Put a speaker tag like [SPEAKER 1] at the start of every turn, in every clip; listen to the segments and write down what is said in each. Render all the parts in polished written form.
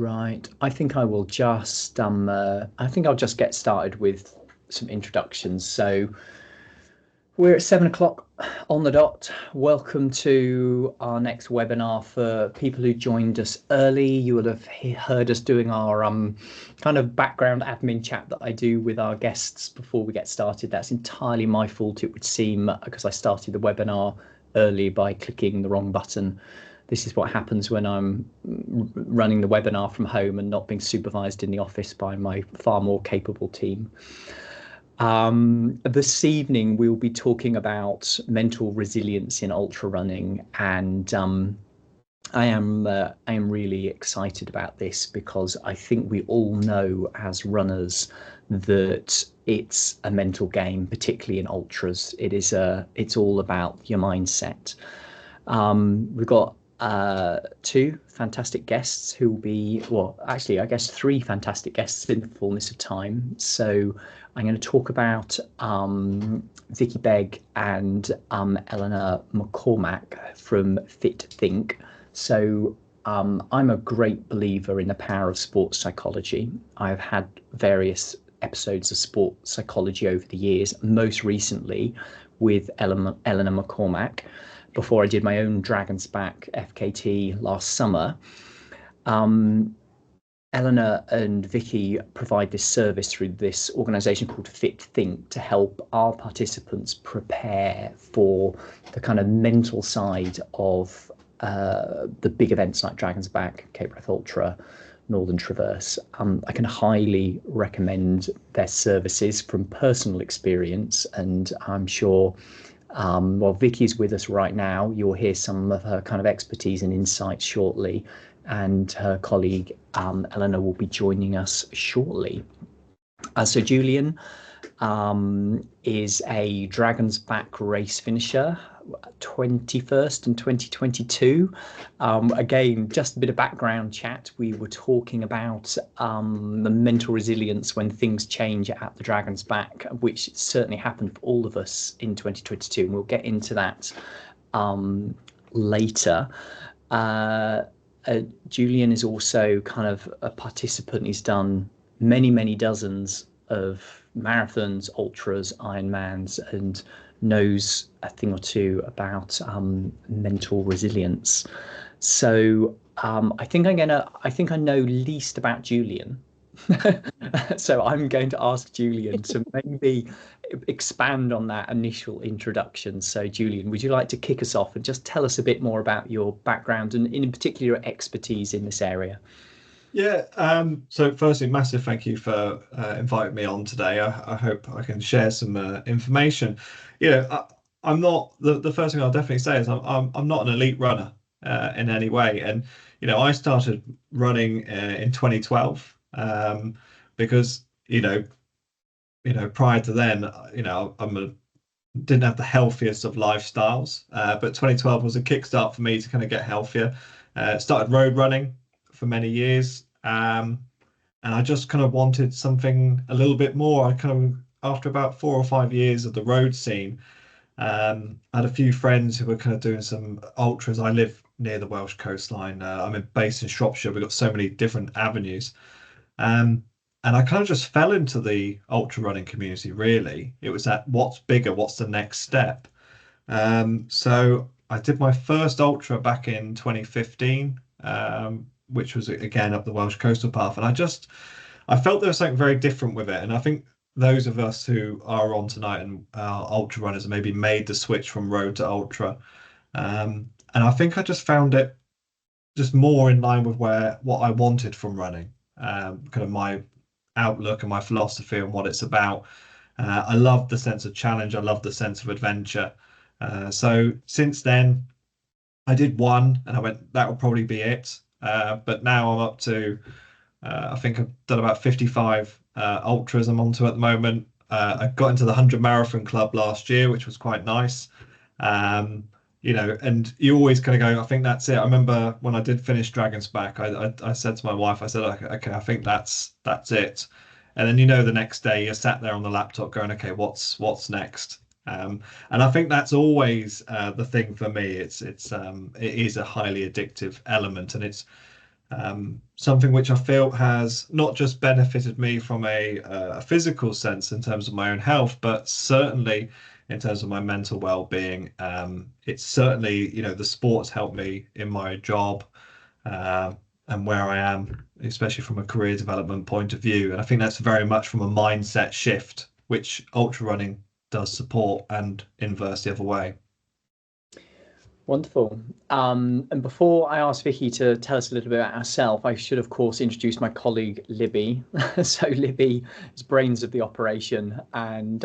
[SPEAKER 1] Right. I think I will just I think I'll just get started with some introductions. So we're at 7 o'clock on the dot. Welcome to our next webinar. For people who joined us early, you will have heard us doing our kind of background admin chat that I do with our guests before we get started. That's entirely my fault, it would seem, because I started the webinar early by clicking the wrong button. This is what happens when I'm running the webinar from home and not being supervised in the office by my far more capable team. This evening, we'll be talking about mental resilience in ultra running, and I am really excited about this because I think we all know as runners that it's a mental game, particularly in ultras. It's all about your mindset. We've got two fantastic guests who will be, well, actually, I guess three fantastic guests in the fullness of time. So I'm going to talk about Vicky Begg and Eleanor McCormack from FitThink. So I'm a great believer in the power of sports psychology. I've had various episodes of sports psychology over the years, most recently with Eleanor McCormack, before I did my own Dragon's Back FKT last summer. Eleanor and Vicky provide this service through this organisation called FitThink to help our participants prepare for the kind of mental side of the big events like Dragon's Back, Cape Wrath Ultra, Northern Traverse. I can highly recommend their services from personal experience, and I'm sure well, Vicky's with us right now. You'll hear some of her kind of expertise and insights shortly, and her colleague Eleanor will be joining us shortly. So Julian is a Dragon's Back race finisher, 21st in 2022. Again, just a bit of background chat. We were talking about the mental resilience when things change at the Dragon's Back, which certainly happened for all of us in 2022. And we'll get into that later. Julian is also kind of a participant. He's done many dozens of marathons, ultras, Ironmans, and knows a thing or two about mental resilience. So I think I know least about Julian. So I'm going to ask Julian to maybe expand on that initial introduction. So Julian, would you like to kick us off and just tell us a bit more about your background and in particular your expertise in this area?
[SPEAKER 2] Yeah, so firstly, massive thank you for inviting me on today. I hope I can share some information. I'm not the first thing I'll definitely say is I'm not an elite runner in any way, and I started running in 2012 because prior to then didn't have the healthiest of lifestyles, but 2012 was a kickstart for me to kind of get healthier. Started road running for many years, and I just kind of wanted something a little bit more. I kind of, after about 4 or 5 years of the road scene, I had a few friends who were kind of doing some ultras. I live near the Welsh coastline. Based in Shropshire. We've got so many different avenues, and I kind of just fell into the ultra running community. Really, it was that what's bigger, what's the next step. So I did my first ultra back in 2015, which was again up the Welsh coastal path, and I felt there was something very different with it. And I think those of us who are on tonight and ultra runners maybe made the switch from road to ultra, and I think I just found it just more in line with what I wanted from running, kind of my outlook and my philosophy and what it's about. I love the sense of challenge. I love the sense of adventure. So since then, I did one, and I went, that will probably be it. But now I'm up to, I think I've done about 55 ultras I'm onto at the moment. I got into the 100 Marathon Club last year, which was quite nice. And you always kind of go, I think that's it. I remember when I did finish Dragon's Back, I said to my wife, I said, okay, I think that's it. And then the next day you're sat there on the laptop going, okay, what's next? And I think that's always the thing for me. It is a highly addictive element, and it's Something which I feel has not just benefited me from a physical sense in terms of my own health, but certainly in terms of my mental well-being. It's certainly, the sports helped me in my job, uh, and where I am, especially from a career development point of view. And I think that's very much from a mindset shift, which ultra running does support, and inverse the other way.
[SPEAKER 1] Wonderful. And before I ask Vicky to tell us a little bit about herself, I should, of course, introduce my colleague, Libby. So Libby is brains of the operation, and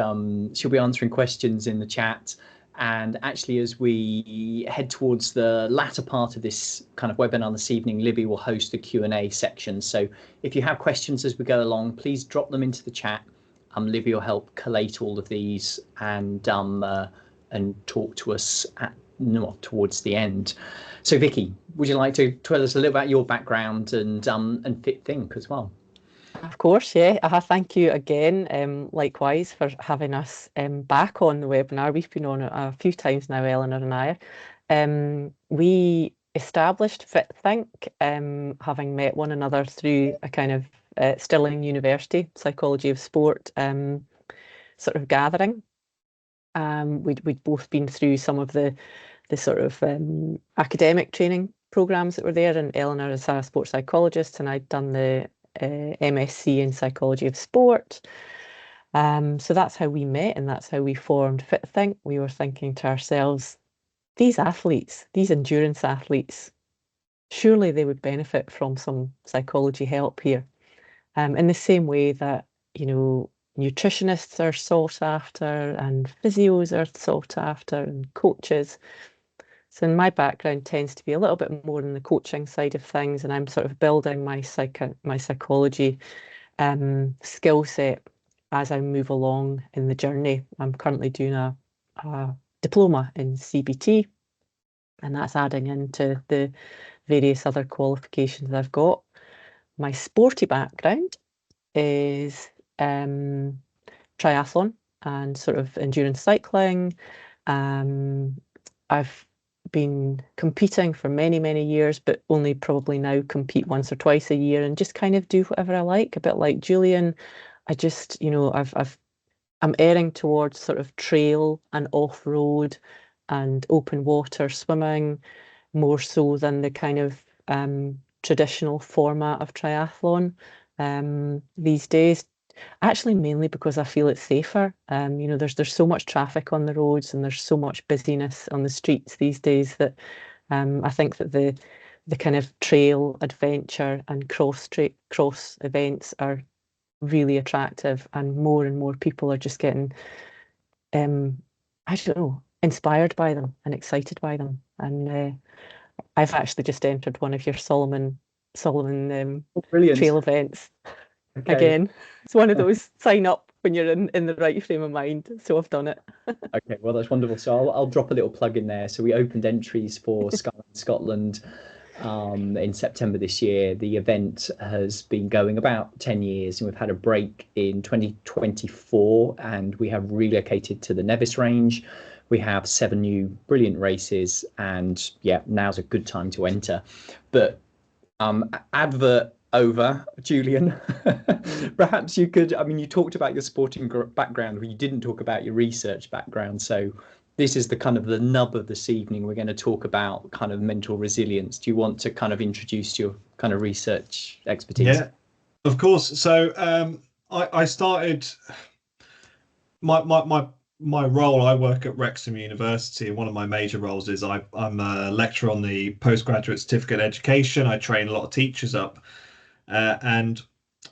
[SPEAKER 1] she'll be answering questions in the chat. And actually, as we head towards the latter part of this kind of webinar this evening, Libby will host the Q&A section. So if you have questions as we go along, please drop them into the chat. Libby will help collate all of these and talk to us towards the end. So Vicky, would you like to tell us a little about your background and FitThink as well?
[SPEAKER 3] Of course, yeah. Thank you again, likewise, for having us back on the webinar. We've been on it a few times now, Eleanor and I. We established FitThink, having met one another through a kind of Stirling University Psychology of Sport sort of gathering. We'd both been through some of the sort of academic training programs that were there, and Eleanor is a sports psychologist, and I'd done the MSc in Psychology of Sport. So that's how we met, and that's how we formed FitThink. We were thinking to ourselves, these athletes, these endurance athletes, surely they would benefit from some psychology help here. In the same way that, nutritionists are sought after and physios are sought after and coaches. So my background tends to be a little bit more on the coaching side of things, and I'm sort of building my psychology skill set as I move along in the journey. I'm currently doing a diploma in CBT, and that's adding into the various other qualifications I've got. My sporty background is triathlon and sort of endurance cycling. I've been competing for many, many years, but only probably now compete once or twice a year and just kind of do whatever I like, a bit like Julian. I just, I'm erring towards sort of trail and off-road and open water swimming more so than the kind of traditional format of triathlon these days. Actually, mainly because I feel it's safer. There's so much traffic on the roads and there's so much busyness on the streets these days that I think that the kind of trail adventure and cross events are really attractive, and more people are just getting, I don't know, inspired by them and excited by them. And I've actually just entered one of your Solomon trail events. Okay. Again, it's one of those sign up when you're in the right frame of mind. So I've done it.
[SPEAKER 1] Okay, well, that's wonderful. So I'll drop a little plug in there. So we opened entries for Skyline Scotland in September this year. The event has been going about 10 years, and we've had a break in 2024, and we have relocated to the Nevis range. We have 7 new brilliant races, and yeah, now's a good time to enter. But advert over, Julian. Perhaps you could, you talked about your sporting background, but you didn't talk about your research background. So this is the kind of the nub of this evening. We're going to talk about kind of mental resilience. Do you want to kind of introduce your kind of research expertise?
[SPEAKER 2] Yeah, of course. So I started my role. I work at Wrexham University, and one of my major roles is I'm a lecturer on the postgraduate certificate education. I train a lot of teachers up. And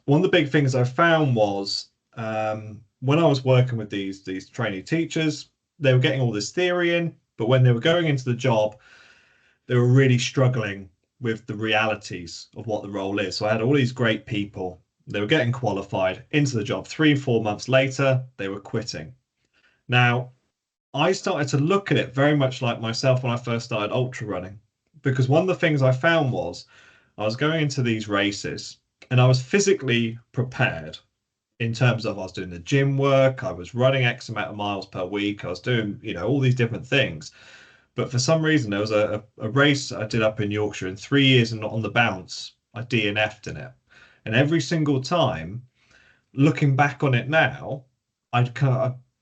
[SPEAKER 2] one of the big things I found was when I was working with these trainee teachers, they were getting all this theory in, but when they were going into the job, they were really struggling with the realities of what the role is. So I had all these great people, they were getting qualified into the job. 3-4 months later, they were quitting. Now, I started to look at it very much like myself when I first started ultra running, because one of the things I found was I was going into these races and I was physically prepared in terms of I was doing the gym work, I was running X amount of miles per week, I was doing, all these different things. But for some reason, there was a race I did up in Yorkshire in 3 years and not on the bounce. I DNF'd in it. And every single time, looking back on it now, I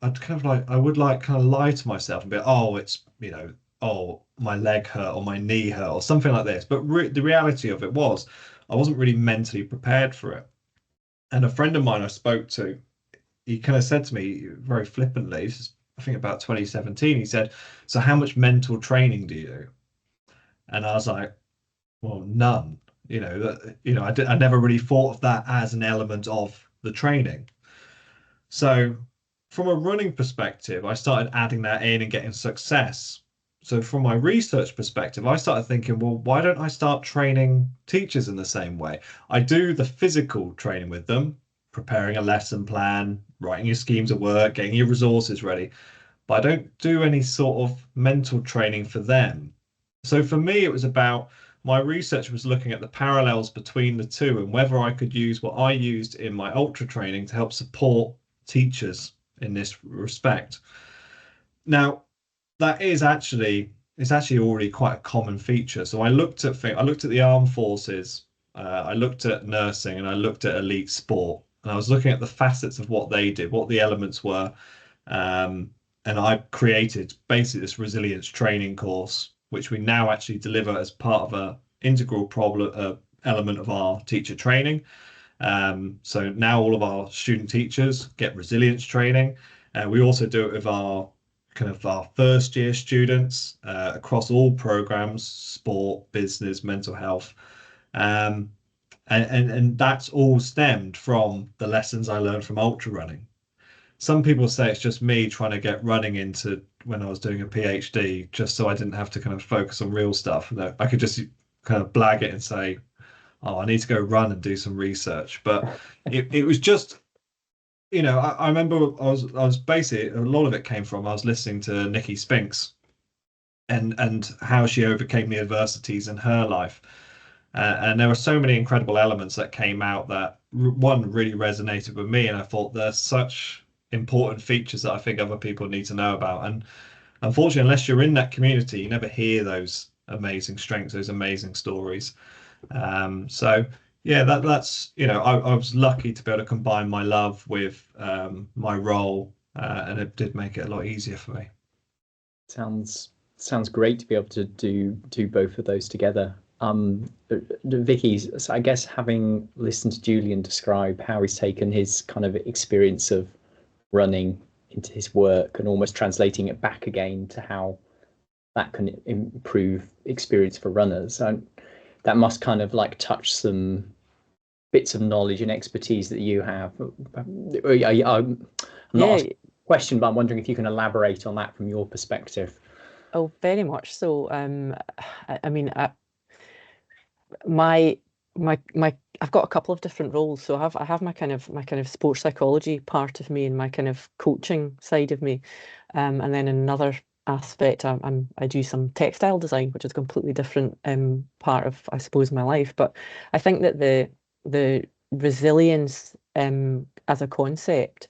[SPEAKER 2] would like kind of lie to myself and be, oh, it's, oh, my leg hurt or my knee hurt or something like this. But the reality of it was I wasn't really mentally prepared for it. And a friend of mine I spoke to, he kind of said to me very flippantly, this is, I think about 2017, he said, so how much mental training do you do? And I was like, well, none. I never really thought of that as an element of the training. So from a running perspective, I started adding that in and getting success. So from my research perspective, I started thinking, well, why don't I start training teachers in the same way? I do the physical training with them, preparing a lesson plan, writing your schemes of work, getting your resources ready, but I don't do any sort of mental training for them. So for me, it was about, my research was looking at the parallels between the two and whether I could use what I used in my ultra training to help support teachers in this respect. Now, that is actually, it's actually already quite a common feature. So I looked at the armed forces, I looked at nursing, and I looked at elite sport, and I was looking at the facets of what they did, what the elements were, and I created basically this resilience training course, which we now actually deliver as part of a integral element of our teacher training. So now all of our student teachers get resilience training. We also do it with our first year students across all programs: sport, business, mental health. And that's all stemmed from the lessons I learned from ultra running. Some people say it's just me trying to get running into when I was doing a PhD, just so I didn't have to kind of focus on real stuff. And I could just kind of blag it and say, oh, I need to go run and do some research. But it was just, I remember I was basically, a lot of it came from, I was listening to Nikki Spinks and how she overcame the adversities in her life. And there were so many incredible elements that came out that one really resonated with me. And I thought there's such important features that I think other people need to know about. And unfortunately, unless you're in that community, you never hear those amazing strengths, those amazing stories. So yeah, that's I was lucky to be able to combine my love with my role, and it did make it a lot easier for me.
[SPEAKER 1] Sounds great to be able to do both of those together. Vicky, so I guess having listened to Julian describe how he's taken his kind of experience of running into his work and almost translating it back again to how that can improve experience for runners, and that must kind of like touch some bits of knowledge and expertise that you have. I'm not asking a question, but I'm wondering if you can elaborate on that from your perspective.
[SPEAKER 3] Oh, very much so. I mean, I've got a couple of different roles. So I have my kind of sports psychology part of me and my kind of coaching side of me, and then another aspect, I do some textile design, which is a completely different part of, I suppose, my life. But I think that the resilience as a concept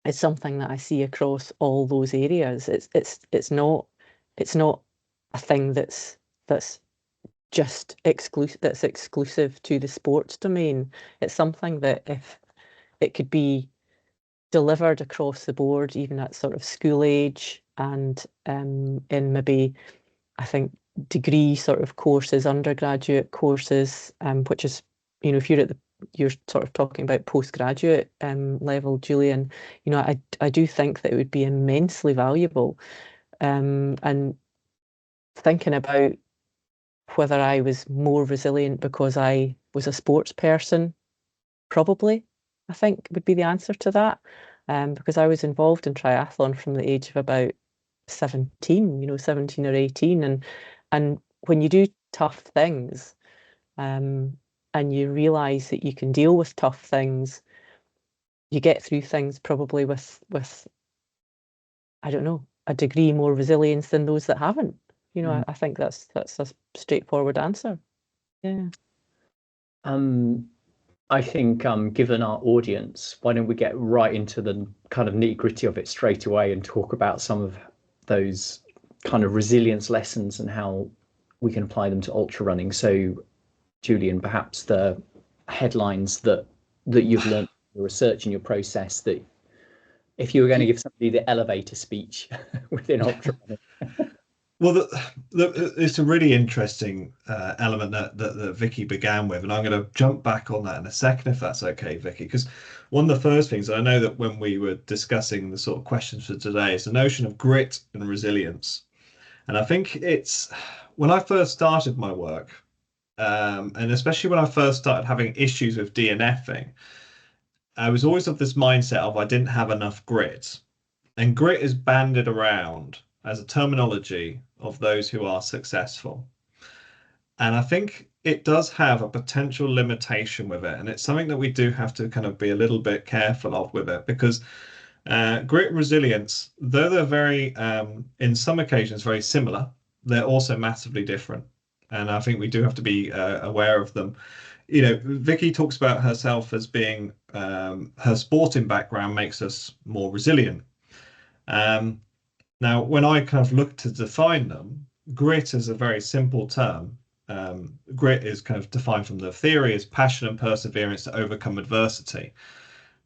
[SPEAKER 3] is something that I see across all those areas. It's not a thing that's just exclusive to the sports domain. It's something that, if it could be delivered across the board, even at sort of school age and in maybe, I think, degree sort of courses, undergraduate courses, which is, if you're sort of talking about postgraduate level, Julian, I do think that it would be immensely valuable. And thinking about whether I was more resilient because I was a sports person, probably, I think, would be the answer to that. Because I was involved in triathlon from the age of about 17, 17 or 18. And when you do tough things, and you realize that you can deal with tough things, you get through things probably with I don't know, a degree more resilience than those that haven't. I think that's a straightforward answer. Yeah.
[SPEAKER 1] I think, given our audience, why don't we get right into the kind of nitty-gritty of it straight away and talk about some of those kind of resilience lessons and how we can apply them to ultra running. So Julian, perhaps the headlines that you've learned in your research and your process, that if you were going to give somebody the elevator speech within ultra running?
[SPEAKER 2] Well, it's a really interesting element that Vicky began with, and I'm going to jump back on that in a second, if that's okay, Vicky, because one of the first things I know that when we were discussing the sort of questions for today is the notion of grit and resilience. And I think it's when I first started my work, and especially when I first started having issues with DNFing, I was always of this mindset of I didn't have enough grit. And grit is banded around as a terminology of those who are successful. And I think it does have a potential limitation with it. And it's something that we do have to kind of be a little bit careful of with it, because grit and resilience, though they're very, in some occasions, very similar, they're also massively different. And I think we do have to be aware of them. You know, Vicky talks about herself as being, her sporting background makes us more resilient. Now, when I kind of look to define them, grit is a very simple term. Grit is kind of defined from the theory as passion and perseverance to overcome adversity.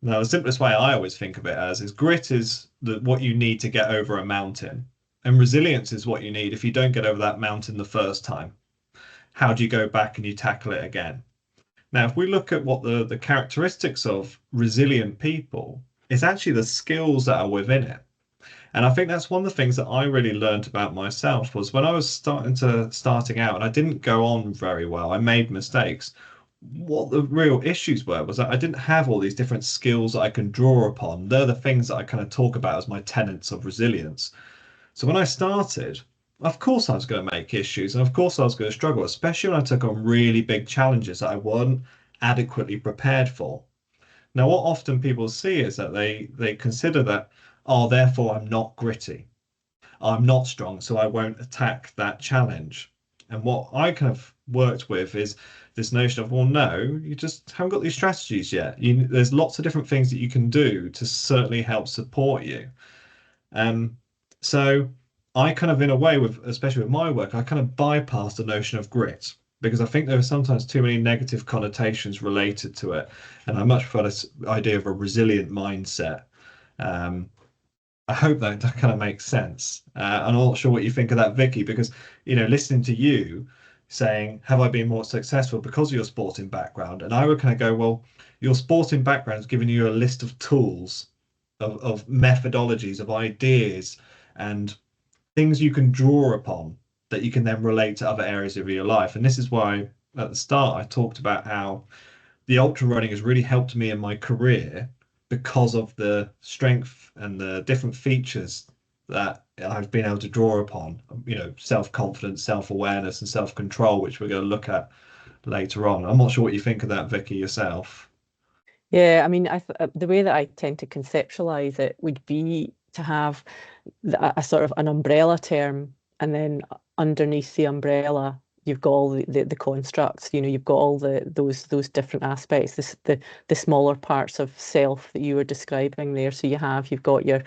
[SPEAKER 2] Now, the simplest way I always think of it as is grit is what you need to get over a mountain, and resilience is what you need if you don't get over that mountain the first time. How do you go back and you tackle it again? Now, if we look at what the characteristics of resilient people, it's actually the skills that are within it. And I think that's one of the things that I really learned about myself was when I was starting out and I didn't go on very well, I made mistakes. What the real issues were was that I didn't have all these different skills that I can draw upon. They're the things that I kind of talk about as my tenets of resilience. So when I started, of course I was going to make issues, and of course I was going to struggle, especially when I took on really big challenges that I weren't adequately prepared for. Now, what often people see is that they consider that, oh, therefore I'm not gritty, I'm not strong, so I won't attack that challenge. And what I kind of worked with is this notion of, well, no, you just haven't got these strategies yet. There's lots of different things that you can do to certainly help support you. So I kind of, in a way, especially with my work, I kind of bypassed the notion of grit because I think there are sometimes too many negative connotations related to it. And I much prefer this idea of a resilient mindset. I hope that kind of makes sense. I'm not sure what you think of that, Vicky, because, you know, listening to you saying, have I been more successful because of your sporting background? And I would kind of go, well, your sporting background has given you a list of tools, of methodologies, of ideas, and things you can draw upon that you can then relate to other areas of your life. And this is why at the start I talked about how the ultra running has really helped me in my career because of the strength and the different features that I've been able to draw upon, you know, self-confidence, self-awareness, and self-control, which we're going to look at later on. I'm not sure what you think of that, Vicky, yourself.
[SPEAKER 3] Yeah, I mean, the way that I tend to conceptualize it would be to have a sort of an umbrella term, and then underneath the umbrella, you've got all the constructs. You know, you've got all those different aspects, the smaller parts of self that you were describing there. So you've got your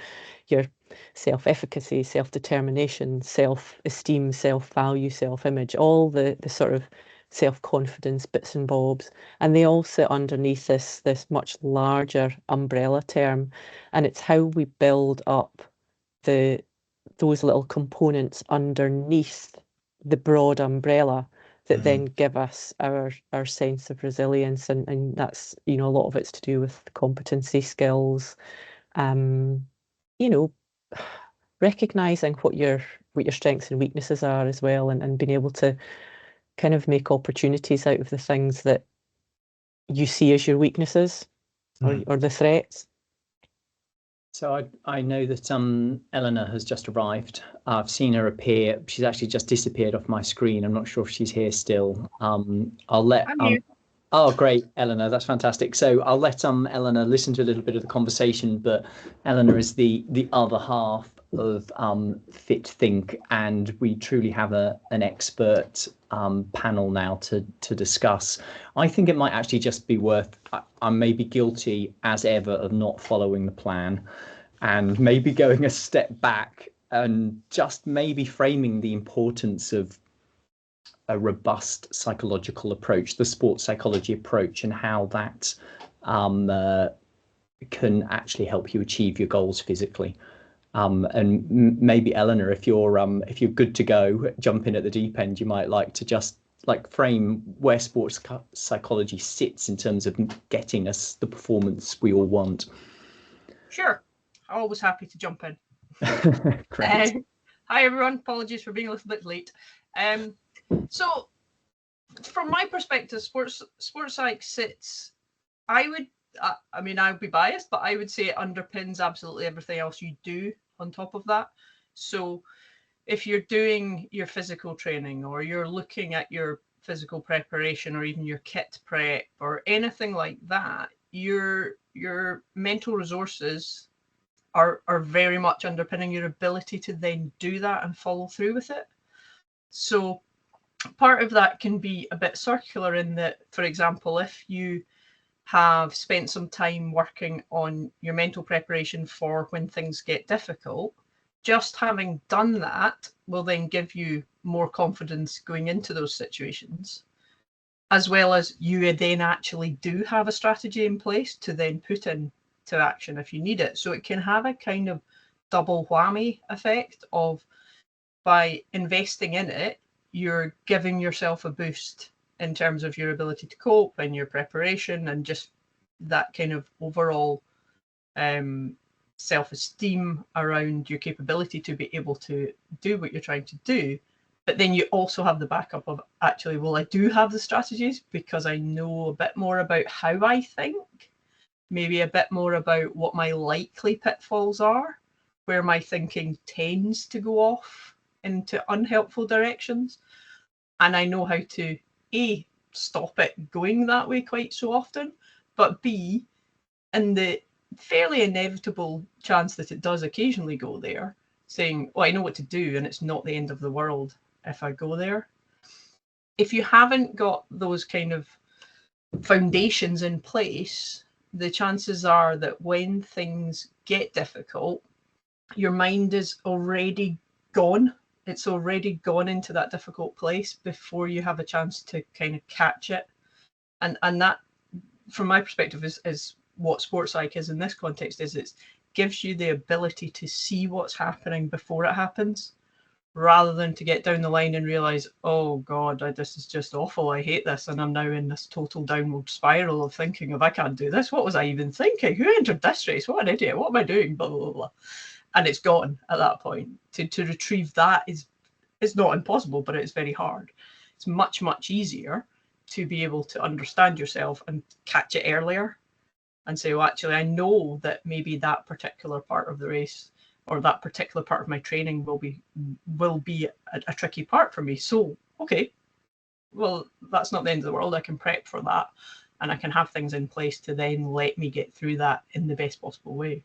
[SPEAKER 3] self-efficacy, self-determination, self-esteem, self-value, self-image, all the sort of self-confidence bits and bobs, and they all sit underneath this much larger umbrella term, and it's how we build up those little components underneath the broad umbrella that then give us our sense of resilience, and that's, you know, a lot of it's to do with competency, skills, you know, recognizing what your strengths and weaknesses are as well, and being able to kind of make opportunities out of the things that you see as your weaknesses or the threats.
[SPEAKER 1] So I know that Eleanor has just arrived. I've seen her appear. She's actually just disappeared off my screen. I'm not sure if she's here still. I'll let oh, great, Eleanor, that's fantastic. So I'll let Eleanor listen to a little bit of the conversation, but Eleanor is the other half of FitThink, and we truly have an expert panel now to discuss. I think it might actually just be worth, I may be guilty as ever of not following the plan, and maybe going a step back and just maybe framing the importance of a robust psychological approach, the sports psychology approach, and how that can actually help you achieve your goals physically. And maybe Eleanor, if you're good to go, jump in at the deep end, you might like to just like frame where sports psychology sits in terms of getting us the performance we all want.
[SPEAKER 4] Sure, always happy to jump in.
[SPEAKER 1] Great.
[SPEAKER 4] Hi everyone, apologies for being a little bit late. So from my perspective, sports psych sits, I would be biased, but I would say it underpins absolutely everything else you do on top of that. So if you're doing your physical training, or you're looking at your physical preparation, or even your kit prep or anything like that, your mental resources are very much underpinning your ability to then do that and follow through with it. So part of that can be a bit circular in that, for example, if you have spent some time working on your mental preparation for when things get difficult, just having done that will then give you more confidence going into those situations, as well as you then actually do have a strategy in place to then put into action if you need it. So it can have a kind of double whammy effect of, by investing in it, you're giving yourself a boost in terms of your ability to cope and your preparation and just that kind of overall self-esteem around your capability to be able to do what you're trying to do. But then you also have the backup of, actually, well, I do have the strategies because I know a bit more about how I think, maybe a bit more about what my likely pitfalls are, where my thinking tends to go off into unhelpful directions. And I know how to, A, stop it going that way quite so often, but B, in the fairly inevitable chance that it does occasionally go there, saying, well, I know what to do and it's not the end of the world if I go there. If you haven't got those kind of foundations in place, the chances are that when things get difficult, your mind is already gone. It's already gone into that difficult place before you have a chance to kind of catch it. And that, from my perspective, is what sports psych is in this context. Is it gives you the ability to see what's happening before it happens, rather than to get down the line and realize, oh God, this is just awful, I hate this, and I'm now in this total downward spiral of thinking of, I can't do this, what was I even thinking, who entered this race, what an idiot, what am I doing, blah blah blah. And it's gone at that point. To retrieve that is not impossible, but it's very hard. It's much easier to be able to understand yourself and catch it earlier and say, well, actually, I know that maybe that particular part of the race or that particular part of my training will be a tricky part for me. So, okay, well, that's not the end of the world. I can prep for that, and I can have things in place to then let me get through that in the best possible way.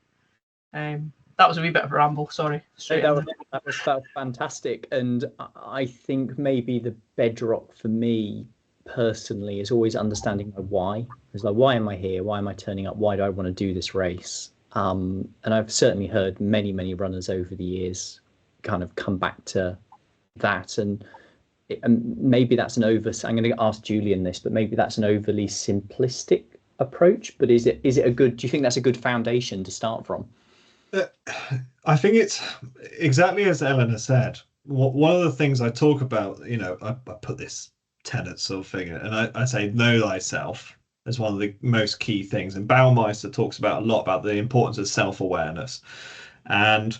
[SPEAKER 4] That was a wee bit of a ramble, sorry.
[SPEAKER 1] That was fantastic. And I think maybe the bedrock for me personally is always understanding my why. It's like, why am I here? Why am I turning up? Why do I want to do this race? And I've certainly heard many runners over the years kind of come back to that. And maybe that's I'm going to ask Julian this, but maybe that's an overly simplistic approach. But is it a good, do you think that's a good foundation to start from?
[SPEAKER 2] I think it's exactly as Eleanor said. One of the things I talk about, I put this tenet sort of thing, and I say know thyself as one of the most key things. And Baumeister talks about a lot about the importance of self-awareness. And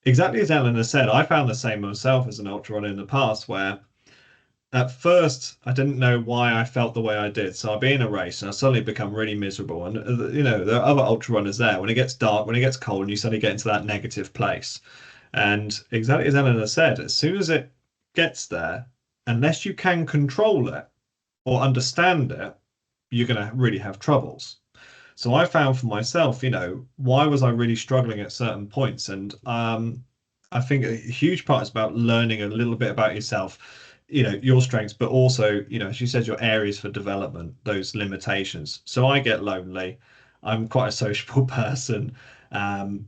[SPEAKER 2] exactly as Eleanor said, I found the same myself as an ultra runner in the past, where at first I didn't know why I felt the way I did. So I'd be in a race and I suddenly become really miserable. And there are other ultra runners there. When it gets dark, when it gets cold, you suddenly get into that negative place. And exactly as Eleanor said, as soon as it gets there, unless you can control it or understand it, you're going to really have troubles. So I found for myself, why was I really struggling at certain points? And I think a huge part is about learning a little bit about yourself, your strengths, but also, as you said, your areas for development, those limitations. So I get lonely. I'm quite a sociable person.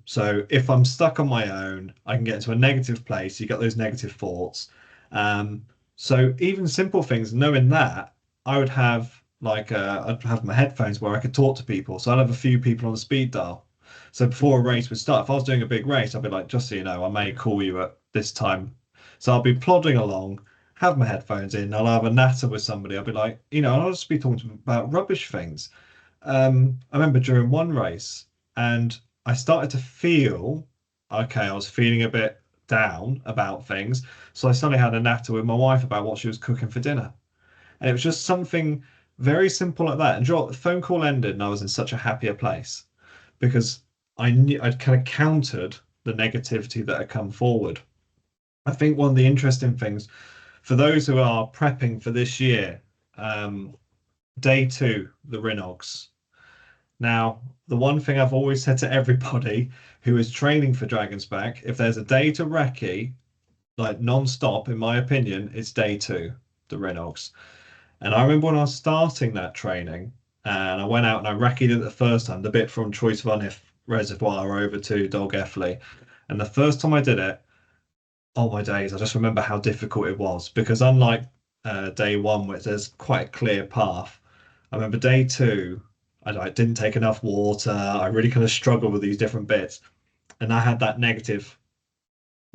[SPEAKER 2] So if I'm stuck on my own, I can get into a negative place. You got those negative thoughts. So even simple things, knowing that, I would have like I'd have my headphones where I could talk to people. So I'd have a few people on the speed dial. So before a race would start, if I was doing a big race, I'd be like, just so you know, I may call you at this time. So I'll be plodding along, have my headphones in, I'll have a natter with somebody. I'll be like, I'll just be talking to them about rubbish things. I remember during one race, and I started to feel, okay, I was feeling a bit down about things. So I suddenly had a natter with my wife about what she was cooking for dinner. And it was just something very simple like that. And you know what? The phone call ended, and I was in such a happier place because I knew I'd kind of countered the negativity that had come forward. I think one of the interesting things for those who are prepping for this year, day 2, the Rinogs. Now, the one thing I've always said to everybody who is training for Dragon's Back, if there's a day to recce, like non-stop, in my opinion, it's day 2, the Rinogs. And I remember when I was starting that training, and I went out and I recce'd it the first time, the bit from Choice Vanif Reservoir over to Dog Ohly. And the first time I did it, oh my days, I just remember how difficult it was because unlike day 1, where there's quite a clear path, I remember day 2, I didn't take enough water. I really kind of struggled with these different bits, and I had that negative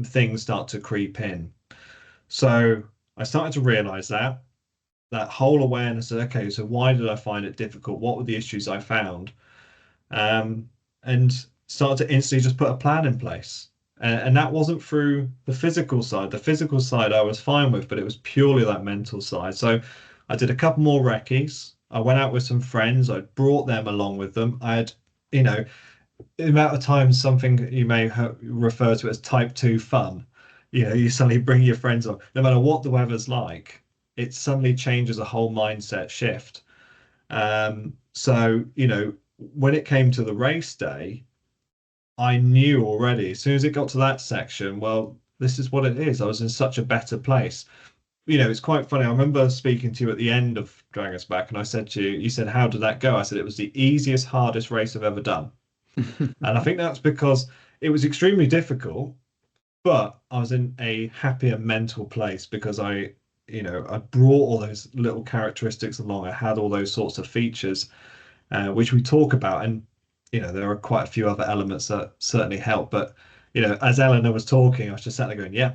[SPEAKER 2] thing start to creep in. So I started to realize that whole awareness of, okay, so why did I find it difficult? What were the issues I found? And started to instantly just put a plan in place. And that wasn't through the physical side. The physical side I was fine with, but it was purely that mental side. So I did a couple more recce's. I went out with some friends. I brought them along with them. I had, the amount of times something you may refer to as type 2 fun. You suddenly bring your friends on, no matter what the weather's like, it suddenly changes a whole mindset shift. So, when it came to the race day, I knew already, as soon as it got to that section, well, this is what it is. I was in such a better place. It's quite funny. I remember speaking to you at the end of Dragon's Back, and I said to you, you said, how did that go? I said, it was the easiest, hardest race I've ever done. And I think that's because it was extremely difficult, but I was in a happier mental place because I brought all those little characteristics along. I had all those sorts of features, which we talk about. And, there are quite a few other elements that certainly help. But, as Eleanor was talking, I was just sat there going, yeah,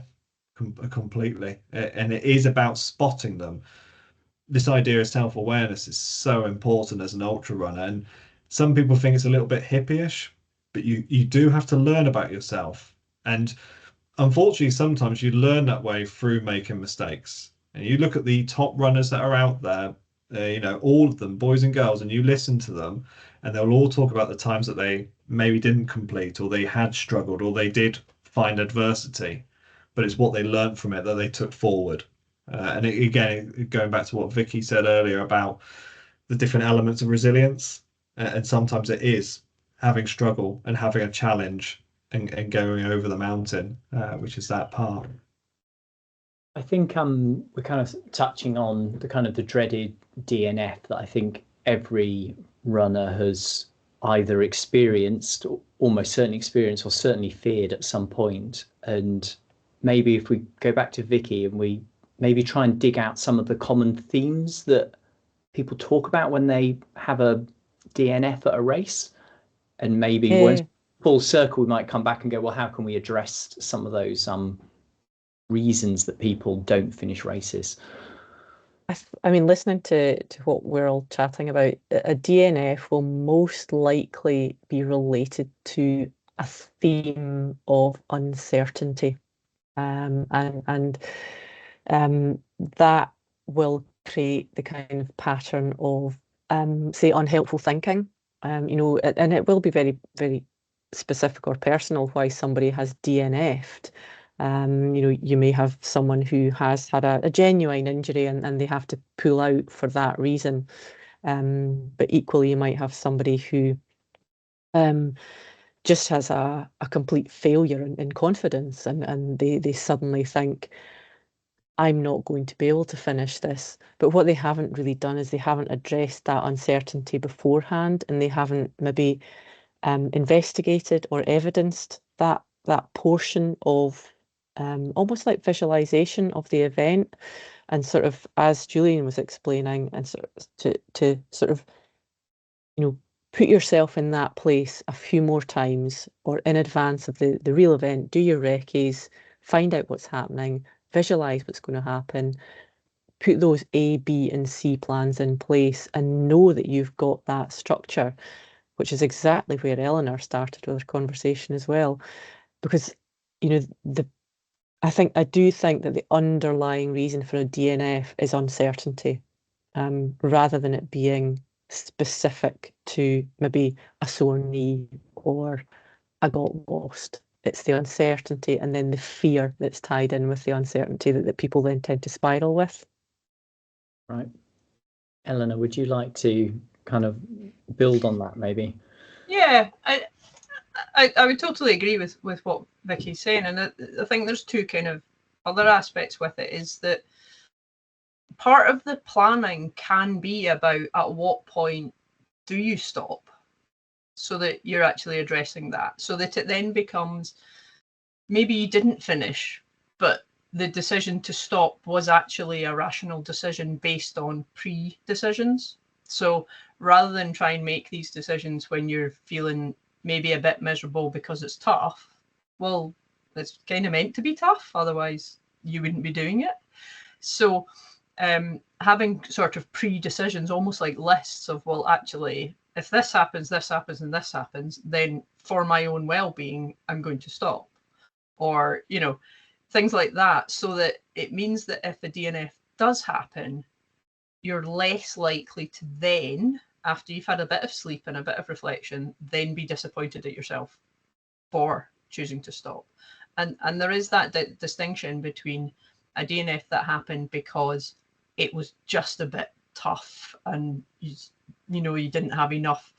[SPEAKER 2] completely. And it is about spotting them. This idea of self-awareness is so important as an ultra runner. And some people think it's a little bit hippie-ish, but you do have to learn about yourself. And unfortunately, sometimes you learn that way through making mistakes. And you look at the top runners that are out there, all of them, boys and girls, and you listen to them, and they'll all talk about the times that they maybe didn't complete, or they had struggled, or they did find adversity. But it's what they learned from it that they took forward. And again, going back to what Vicky said earlier about the different elements of resilience, and sometimes it is having struggle and having a challenge and going over the mountain, which is that part.
[SPEAKER 1] I think we're kind of touching on the dreaded DNF that I think every runner has either experienced, almost certainly experienced, or certainly feared at some point. And maybe if we go back to Vicky and we maybe try and dig out some of the common themes that people talk about when they have a DNF at a race, and maybe once full circle, we might come back and go, well, how can we address some of those reasons that people don't finish races?
[SPEAKER 3] I mean, listening to what we're all chatting about, a DNF will most likely be related to a theme of uncertainty, and that will create the kind of pattern of, say, unhelpful thinking. And it will be very, very specific or personal why somebody has DNF'd. You may have someone who has had a genuine injury and they have to pull out for that reason. But equally, you might have somebody who just has a complete failure in confidence, and they suddenly think, I'm not going to be able to finish this. But what they haven't really done is they haven't addressed that uncertainty beforehand, and they haven't maybe investigated or evidenced that portion of almost like visualization of the event. And sort of, as Julian was explaining, and sort of to sort of, you know, put yourself in that place a few more times or in advance of the real event, do your recce's, find out what's happening, visualize what's going to happen, put those A, B, and C plans in place, and know that you've got that structure, which is exactly where Eleanor started with her conversation as well. Because, you know, I do think that the underlying reason for a DNF is uncertainty, rather than it being specific to maybe a sore knee or I got lost. It's the uncertainty and then the fear that's tied in with the uncertainty that people then tend to spiral with.
[SPEAKER 1] Right. Eleanor, would you like to kind of build on that maybe?
[SPEAKER 4] Yeah, I would totally agree with what Vicky's saying, and I think there's two kind of other aspects with it. Is that part of the planning can be about at what point do you stop, so that you're actually addressing that, so that it then becomes maybe you didn't finish, but the decision to stop was actually a rational decision based on pre-decisions. So rather than try and make these decisions when you're feeling maybe a bit miserable because it's tough, well, it's kind of meant to be tough, otherwise you wouldn't be doing it. So having sort of pre-decisions, almost like lists of, well, actually, if this happens, and this happens, then for my own well-being, I'm going to stop. Or, you know, things like that, so that it means that if a DNF does happen, you're less likely to then, after you've had a bit of sleep and a bit of reflection, then be disappointed at yourself for choosing to stop. And there is that distinction between a DNF that happened because it was just a bit tough and you know you didn't have enough,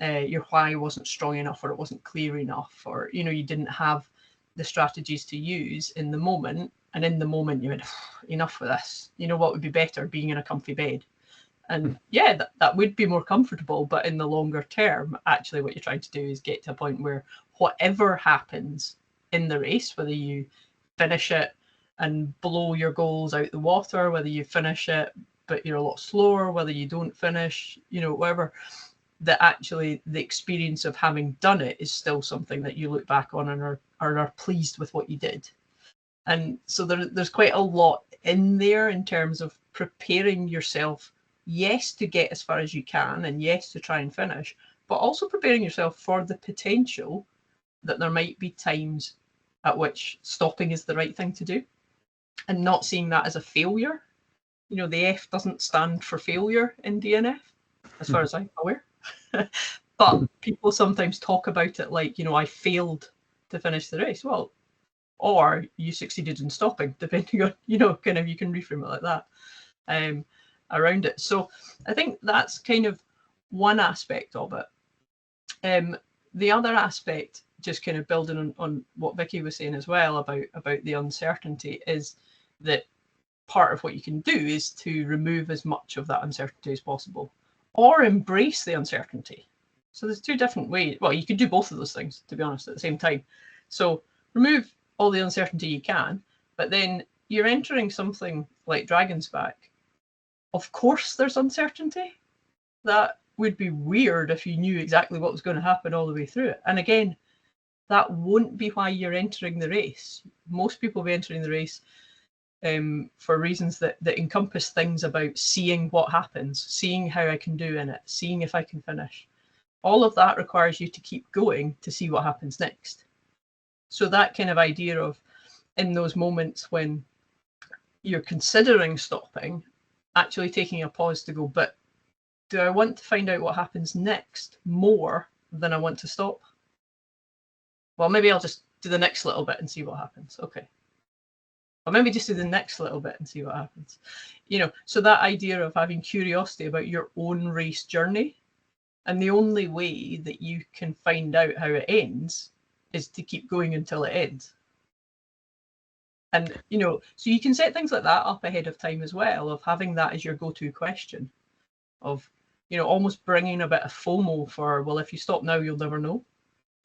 [SPEAKER 4] your why wasn't strong enough, or it wasn't clear enough, or you know you didn't have the strategies to use in the moment, and in the moment you went, enough with this, you know what would be better, being in a comfy bed. And yeah, that would be more comfortable, but in the longer term, actually what you're trying to do is get to a point where whatever happens in the race, whether you finish it and blow your goals out the water, whether you finish it but you're a lot slower, whether you don't finish, you know, whatever, that actually the experience of having done it is still something that you look back on and are pleased with what you did. And so there's quite a lot in there in terms of preparing yourself, yes, to get as far as you can, and yes, to try and finish, but also preparing yourself for the potential that there might be times at which stopping is the right thing to do, and not seeing that as a failure. You know, the F doesn't stand for failure in DNF, as far as I'm aware. But people sometimes talk about it like, you know, I failed to finish the race. Well, or you succeeded in stopping, depending on, you know, kind of, you can reframe it like that around it. So I think that's kind of one aspect of it. The other aspect, just kind of building on what Vicky was saying as well about the uncertainty, is that part of what you can do is to remove as much of that uncertainty as possible, or embrace the uncertainty. So there's two different ways. Well, you could do both of those things, to be honest, at the same time. So remove all the uncertainty you can, but then you're entering something like Dragon's Back. Of course there's uncertainty. That would be weird if you knew exactly what was going to happen all the way through it. And again, that won't be why you're entering the race. Most people will be entering the race for reasons that encompass things about seeing what happens, seeing how I can do in it, seeing if I can finish. All of that requires you to keep going to see what happens next. So that kind of idea of, in those moments when you're considering stopping, actually taking a pause to go, but do I want to find out what happens next more than I want to stop? Well, maybe I'll just do the next little bit and see what happens. Okay. Or maybe just do the next little bit and see what happens. You know, so that idea of having curiosity about your own race journey, and the only way that you can find out how it ends is to keep going until it ends. And, you know, so you can set things like that up ahead of time as well, of having that as your go-to question, of, you know, almost bringing a bit of FOMO for, well, if you stop now, you'll never know.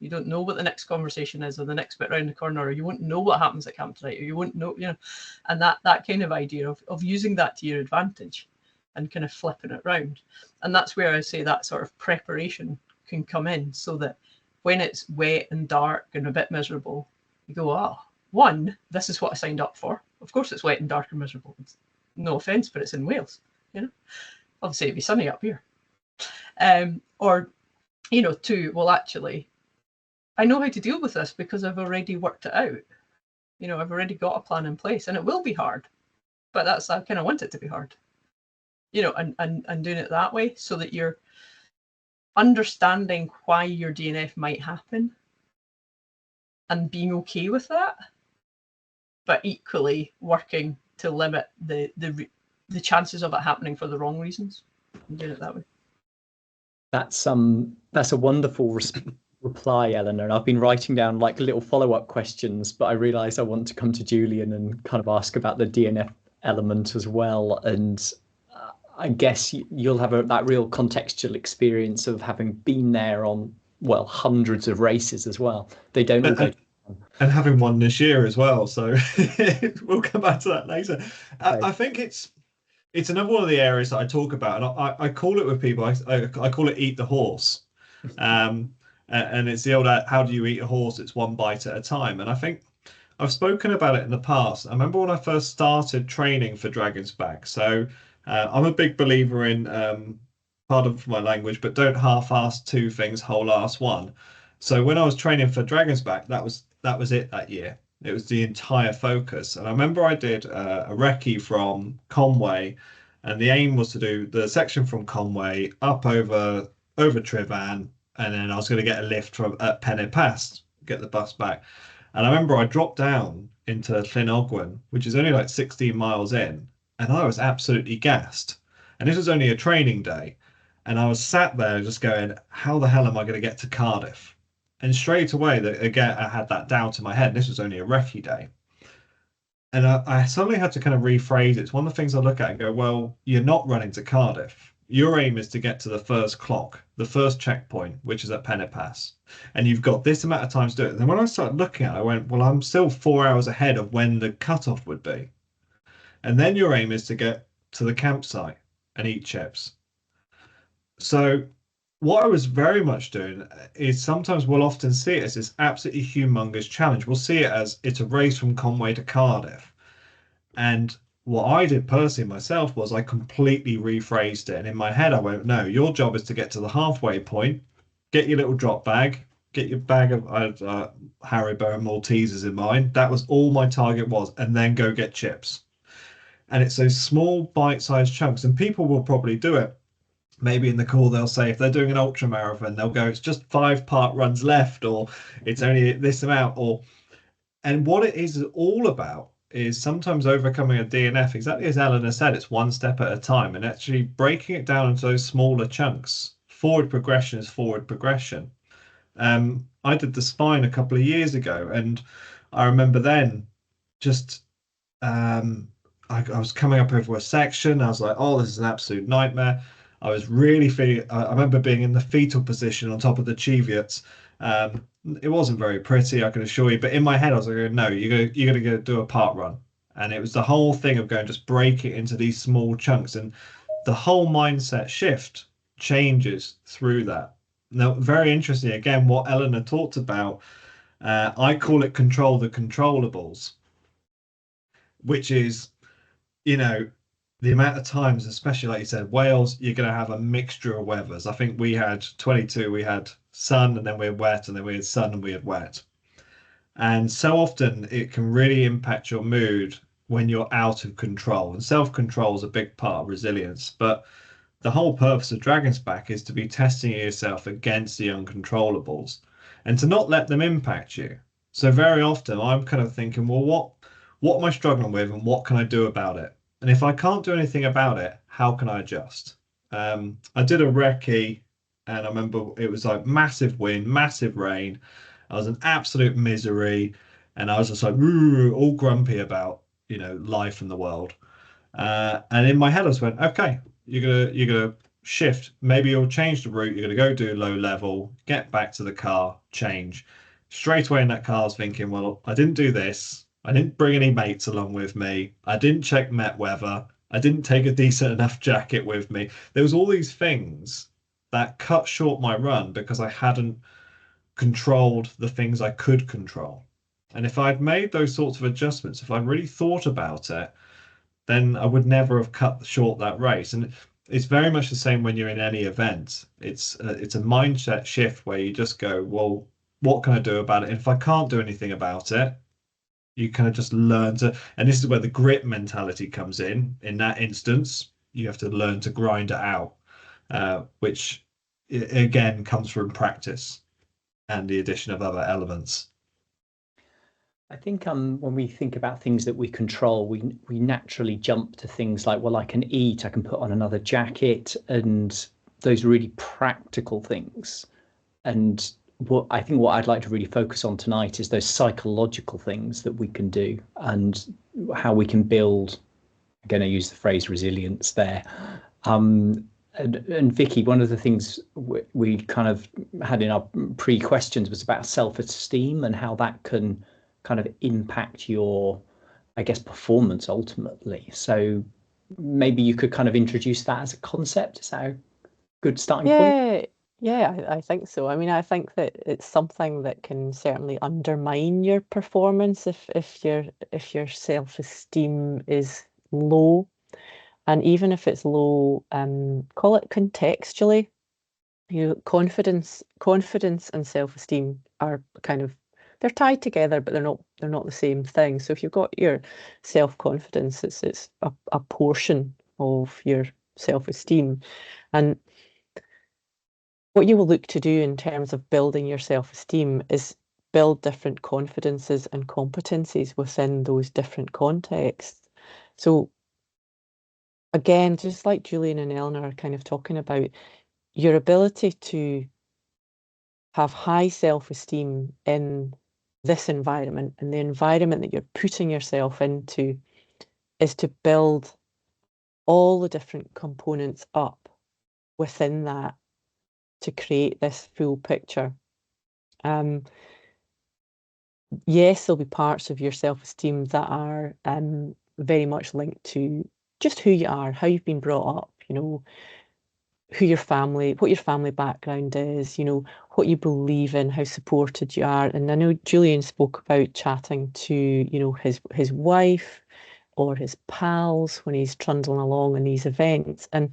[SPEAKER 4] You don't know what the next conversation is or the next bit around the corner, or you won't know what happens at camp tonight, or you won't know, and that kind of idea of using that to your advantage and kind of flipping it round. And that's where I say that sort of preparation can come in, so that when it's wet and dark and a bit miserable, you go, oh, one, this is what I signed up for. Of course it's wet and dark and miserable. It's, no offence, but it's in Wales, Obviously it'd be sunny up here. Or, two, well, actually, I know how to deal with this because I've already worked it out. I've already got a plan in place, and it will be hard, but I kind of want it to be hard, and doing it that way, so that you're understanding why your DNF might happen and being okay with that, but equally working to limit the chances of it happening for the wrong reasons, and doing it that way.
[SPEAKER 1] That's a wonderful reply, Eleanor. And I've been writing down like little follow-up questions, but I realise I want to come to Julian and kind of ask about the DNF element as well. And I guess you'll have that real contextual experience of having been there on, well, hundreds of races as well. They don't all go.
[SPEAKER 2] And having one this year as well. So we'll come back to that later. Okay. I think it's another one of the areas that I talk about, and I call it with people, I call it eat the horse. And it's the old, how do you eat a horse? It's one bite at a time. And I think I've spoken about it in the past. I remember when I first started training for Dragon's Back. So I'm a big believer in, pardon for my language, but don't half-ass two things, whole-ass one. So when I was training for Dragon's Back, that was it that year. It was the entire focus. And I remember I did a recce from Conway, and the aim was to do the section from Conway up over Trivan, and then I was going to get a lift at Pen Pass, get the bus back. And I remember I dropped down into Llynogwen, which is only like 16 miles in, and I was absolutely gassed. And this was only a training day. And I was sat there just going, how the hell am I going to get to Cardiff? And straight away, again, I had that doubt in my head. This was only a recce day. And I suddenly had to kind of rephrase it. It's one of the things I look at and go, well, you're not running to Cardiff. Your aim is to get to the first clock, the first checkpoint, which is at Pen Pass. And you've got this amount of time to do it. And then when I started looking at it, I went, well, I'm still 4 hours ahead of when the cutoff would be. And then your aim is to get to the campsite and eat chips. So what I was very much doing is sometimes we'll often see it as this absolutely humongous challenge. We'll see it as it's a race from Conway to Cardiff. And what I did personally myself was I completely rephrased it. And in my head, I went, no, your job is to get to the halfway point, get your little drop bag, get your bag of Haribo and Maltesers in mine. That was all my target was, and then go get chips. And it's those small bite-sized chunks, and people will probably do it. Maybe in the call, they'll say if they're doing an ultra marathon, they'll go, it's just 5 park runs left, or it's only this amount, and what it is all about is sometimes overcoming a DNF, exactly as Eleanor said, it's one step at a time, and actually breaking it down into those smaller chunks. Forward progression is forward progression. I did the spine a couple of years ago, and I remember then just I was coming up over a section. I was like, oh, this is an absolute nightmare. I was really feeling, I remember being in the fetal position on top of the Cheviots. It wasn't very pretty, I can assure you, but in my head I was like, no, you're going to go do a park run. And it was the whole thing of going, just break it into these small chunks, and the whole mindset shift changes through that. Now, very interesting, again, what Eleanor talked about, I call it control the controllables, which is, the amount of times, especially like you said, Wales, you're going to have a mixture of weathers. I think we had 22, we had sun, and then we had wet, and then we had sun and we had wet. And so often it can really impact your mood when you're out of control. And self-control is a big part of resilience. But the whole purpose of Dragon's Back is to be testing yourself against the uncontrollables and to not let them impact you. So very often I'm kind of thinking, well, what am I struggling with, and what can I do about it? And if I can't do anything about it, how can I adjust? I did a recce, and I remember it was like massive wind, massive rain. I was in absolute misery, and I was just like all grumpy about life and the world. And in my head, I just went, okay, you're gonna shift. Maybe you'll change the route. You're going to go do low level, get back to the car, change. Straight away in that car, I was thinking, well, I didn't do this. I didn't bring any mates along with me. I didn't check Met weather. I didn't take a decent enough jacket with me. There was all these things that cut short my run because I hadn't controlled the things I could control. And if I'd made those sorts of adjustments, if I'd really thought about it, then I would never have cut short that race. And it's very much the same when you're in any event. It's a mindset shift where you just go, well, what can I do about it? And if I can't do anything about it, you kind of just learn to, and this is where the grit mentality comes in. In that instance, you have to learn to grind it out, which again comes from practice and the addition of other elements.
[SPEAKER 1] I think when we think about things that we control, we naturally jump to things like, well, I can eat, I can put on another jacket, and those really practical things. And what I'd like to really focus on tonight is those psychological things that we can do and how we can build. I'm going to use the phrase resilience there. And Vicky, one of the things we kind of had in our pre-questions was about self-esteem and how that can kind of impact your, I guess, performance ultimately. So maybe you could kind of introduce that as a concept. Is that a good starting point?
[SPEAKER 3] Yeah, I think so. I mean, I think that it's something that can certainly undermine your performance if your self-esteem is low. And even if it's low, call it contextually. Confidence and self-esteem are kind of, they're tied together, but they're not the same thing. So if you've got your self-confidence, it's a portion of your self-esteem. And what you will look to do in terms of building your self-esteem is build different confidences and competencies within those different contexts. So again, just like Julian and Eleanor are kind of talking about, your ability to have high self-esteem in this environment and the environment that you're putting yourself into is to build all the different components up within that to create this full picture. Yes, there'll be parts of your self-esteem that are very much linked to just who you are, how you've been brought up, what your family background is, what you believe in, how supported you are. And I know Julian spoke about chatting to, his wife or his pals when he's trundling along in these events. And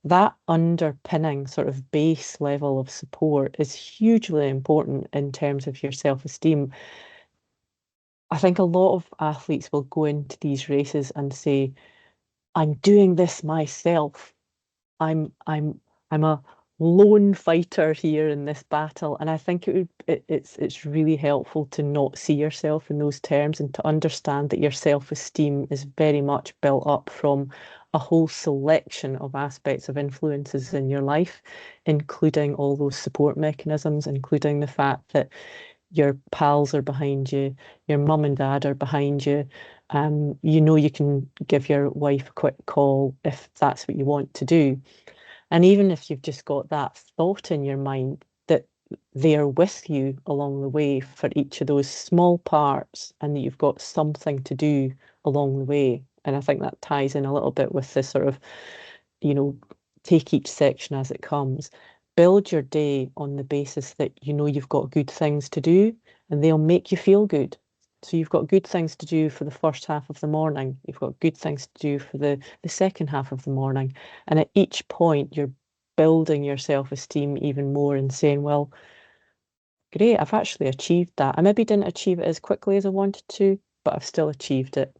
[SPEAKER 3] that underpinning sort of base level of support is hugely important in terms of your self-esteem. I think a lot of athletes will go into these races and say, I'm doing this myself. I'm a lone fighter here in this battle. And I think it's really helpful to not see yourself in those terms and to understand that your self-esteem is very much built up from a whole selection of aspects of influences in your life, including all those support mechanisms, including the fact that your pals are behind you, your mum and dad are behind you. You can give your wife a quick call if that's what you want to do. And even if you've just got that thought in your mind that they are with you along the way for each of those small parts and that you've got something to do along the way. And I think that ties in a little bit with this sort of, take each section as it comes. Build your day on the basis that you've got good things to do and they'll make you feel good. So you've got good things to do for the first half of the morning. You've got good things to do for the second half of the morning. And at each point, you're building your self-esteem even more and saying, well, great, I've actually achieved that. I maybe didn't achieve it as quickly as I wanted to, but I've still achieved it.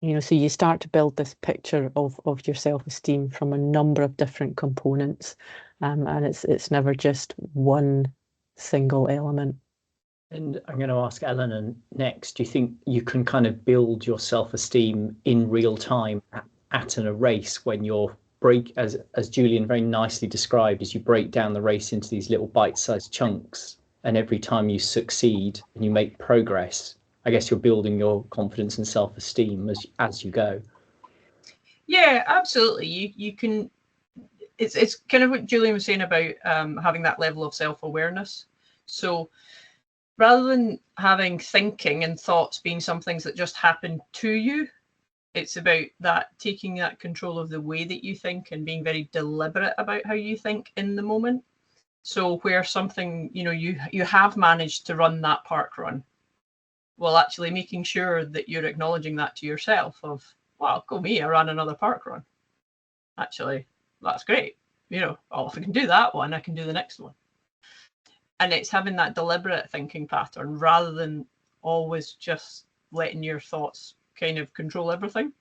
[SPEAKER 3] So you start to build this picture of your self-esteem from a number of different components. And it's never just one single element.
[SPEAKER 1] And I'm going to ask Eleanor next. Do you think you can kind of build your self-esteem in real time at a race when you're as Julian very nicely described, as you break down the race into these little bite-sized chunks, and every time you succeed and you make progress, I guess you're building your confidence and self-esteem as you go.
[SPEAKER 4] Yeah, absolutely. You can. it's kind of what Julian was saying about having that level of self-awareness. So rather than having thinking and thoughts being some things that just happen to you, it's about that taking that control of the way that you think and being very deliberate about how you think in the moment. So where something, you have managed to run that park run, well, actually making sure that you're acknowledging that to yourself of, wow, go me, I ran another park run. Actually, that's great. Oh, if I can do that one, I can do the next one. And it's having that deliberate thinking pattern rather than always just letting your thoughts kind of control everything.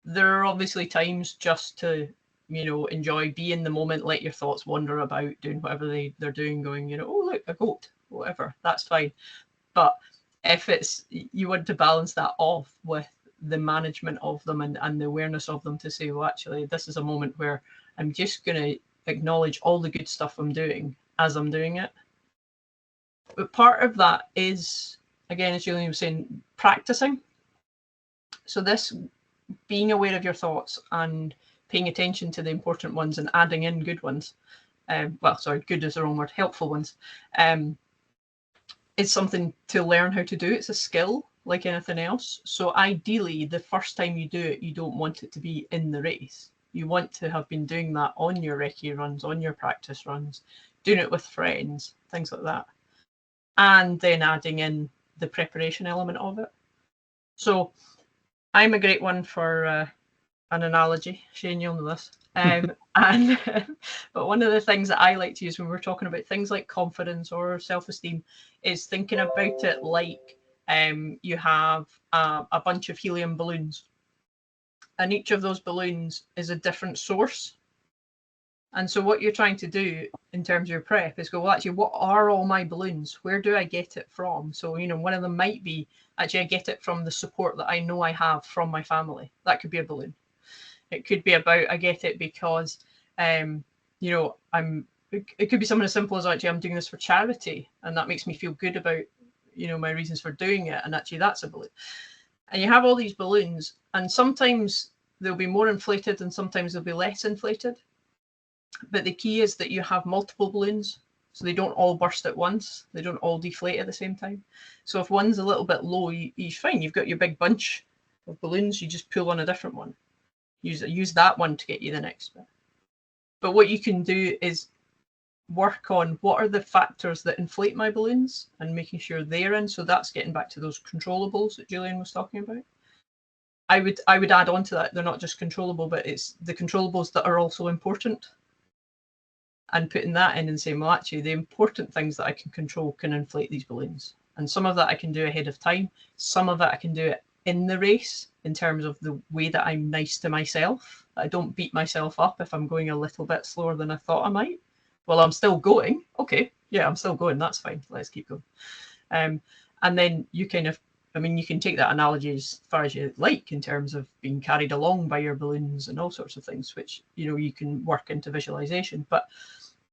[SPEAKER 4] There are obviously times just to, enjoy, be in the moment, let your thoughts wander about doing whatever they're doing, going, oh, look, a goat, whatever, that's fine. But if you want to balance that off with the management of them and the awareness of them, to say, well, actually, this is a moment where I'm just going to acknowledge all the good stuff I'm doing as I'm doing it. But part of that is, again, as Julian was saying, practicing. So this, being aware of your thoughts and paying attention to the important ones and adding in good ones, good is the wrong word, helpful ones, it's something to learn how to do. It's a skill like anything else. So ideally, the first time you do it, you don't want it to be in the race. You want to have been doing that on your recce runs, on your practice runs, doing it with friends, things like that. And then adding in the preparation element of it. So I'm a great one for an analogy. Shane, you'll know this. But one of the things that I like to use when we're talking about things like confidence or self-esteem is thinking about it like you have a bunch of helium balloons, and each of those balloons is a different source. And so what you're trying to do in terms of your prep is go, well, actually, what are all my balloons? Where do I get it from? So, one of them might be, actually, I get it from the support that I know I have from my family. That could be a balloon. It could be about, I get it because, it could be something as simple as, actually, I'm doing this for charity, and that makes me feel good about, my reasons for doing it. And actually, that's a balloon. And you have all these balloons, and sometimes they'll be more inflated and sometimes they'll be less inflated. But the key is that you have multiple balloons, so they don't all burst at once. They don't all deflate at the same time. So if one's a little bit low, you're fine. You've got your big bunch of balloons. You just pull on a different one. Use that one to get you the next bit. But what you can do is work on what are the factors that inflate my balloons and making sure they're in. So that's getting back to those controllables that Julian was talking about. I would add on to that. They're not just controllable, but it's the controllables that are also important. And putting that in and saying, well, actually, the important things that I can control can inflate these balloons. And some of that I can do ahead of time. Some of it I can do it in the race in terms of the way that I'm nice to myself. I don't beat myself up if I'm going a little bit slower than I thought I might. Well, I'm still going. Okay, yeah, I'm still going. That's fine. Let's keep going. And then you kind of, you can take that analogy as far as you like in terms of being carried along by your balloons and all sorts of things, which, you can work into visualization. But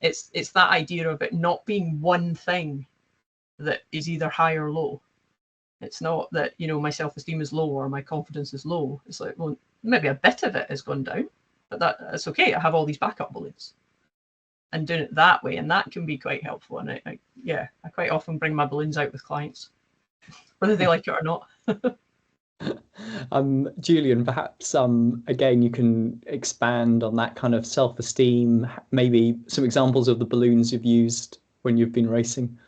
[SPEAKER 4] it's that idea of it not being one thing that is either high or low. It's not that, my self-esteem is low or my confidence is low. It's like, well, maybe a bit of it has gone down, but that's okay. I have all these backup balloons. And doing it that way, and that can be quite helpful. And I quite often bring my balloons out with clients, whether they like it or not.
[SPEAKER 1] Julian, perhaps again you can expand on that kind of self-esteem, maybe some examples of the balloons you've used when you've been racing.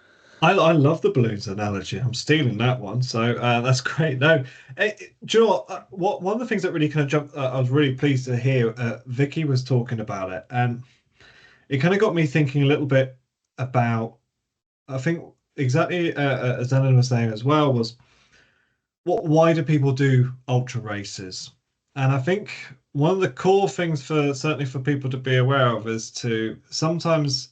[SPEAKER 2] I love the balloons analogy. I'm stealing that one, so that's great. No, do you know what? One of the things that really kind of jumped, I was really pleased to hear Vicky was talking about it, and it kind of got me thinking a little bit about, I think exactly as Ellen was saying as well, was why do people do ultra races? And I think one of the core things certainly for people to be aware of is to sometimes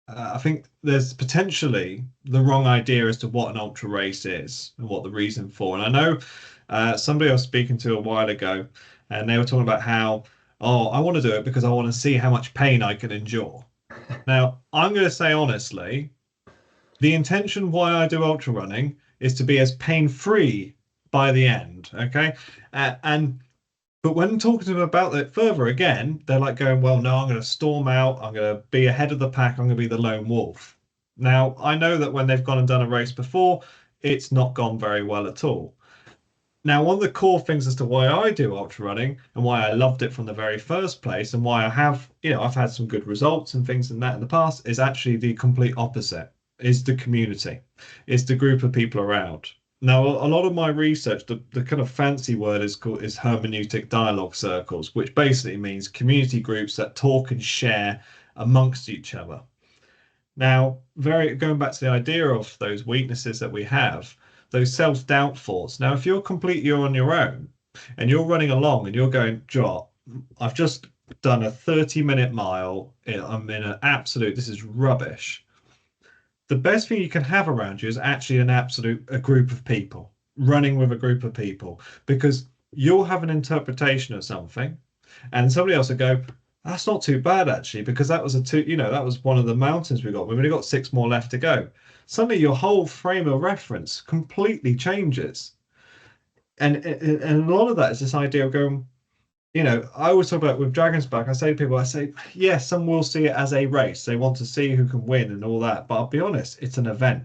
[SPEAKER 2] I think there's potentially the wrong idea as to what an ultra race is and what the reason for. And I know somebody I was speaking to a while ago, and they were talking about how, I want to do it because I want to see how much pain I can endure. Now, I'm going to say honestly, the intention why I do ultra running is to be as pain-free by the end, okay? And But when talking to them about it further, again, they're like going, well, no, I'm going to storm out. I'm going to be ahead of the pack. I'm going to be the lone wolf. Now, I know that when they've gone and done a race before, it's not gone very well at all. Now, one of the core things as to why I do ultra running and why I loved it from the very first place and why I have, I've had some good results and things in that in the past is actually the complete opposite, is the community, is the group of people around. Now, a lot of my research, the kind of fancy word is hermeneutic dialogue circles, which basically means community groups that talk and share amongst each other. Now, going back to the idea of those weaknesses that we have, those self-doubt thoughts. Now, if you're on your own and you're running along and you're going, Jot, I've just done a 30-minute mile. I'm in an absolute, this is rubbish. The best thing you can have around you is actually a group of people, running with a group of people, because you'll have an interpretation of something and somebody else will go, that's not too bad actually, because that was that was one of the mountains we got. We've only got 6 more left to go. Suddenly your whole frame of reference completely changes. And a lot of that is this idea of going, I always talk about with Dragon's Back, I say to people, yes, some will see it as a race. They want to see who can win and all that. But I'll be honest, it's an event.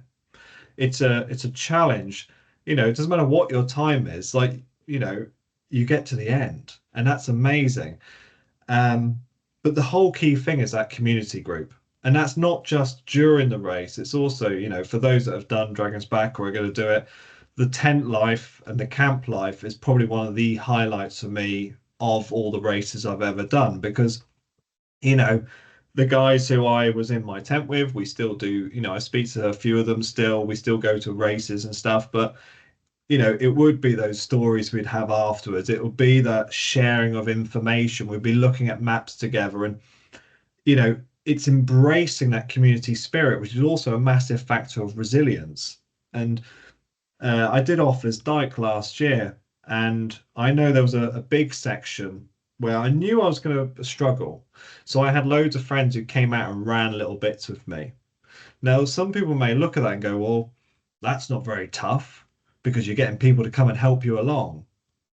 [SPEAKER 2] It's a challenge. It doesn't matter what your time is, you get to the end and that's amazing. But the whole key thing is that community group. And that's not just during the race. It's also, for those that have done Dragon's Back or are going to do it, the tent life and the camp life is probably one of the highlights for me of all the races I've ever done, because, the guys who I was in my tent with, we still do, I speak to a few of them still, we still go to races and stuff, but it would be those stories we'd have afterwards. It would be that sharing of information. We'd be looking at maps together and, it's embracing that community spirit, which is also a massive factor of resilience. And I did Offers Dyke last year, and I know there was a big section where I knew I was going to struggle. So I had loads of friends who came out and ran little bits with me. Now, some people may look at that and go, well, that's not very tough because you're getting people to come and help you along.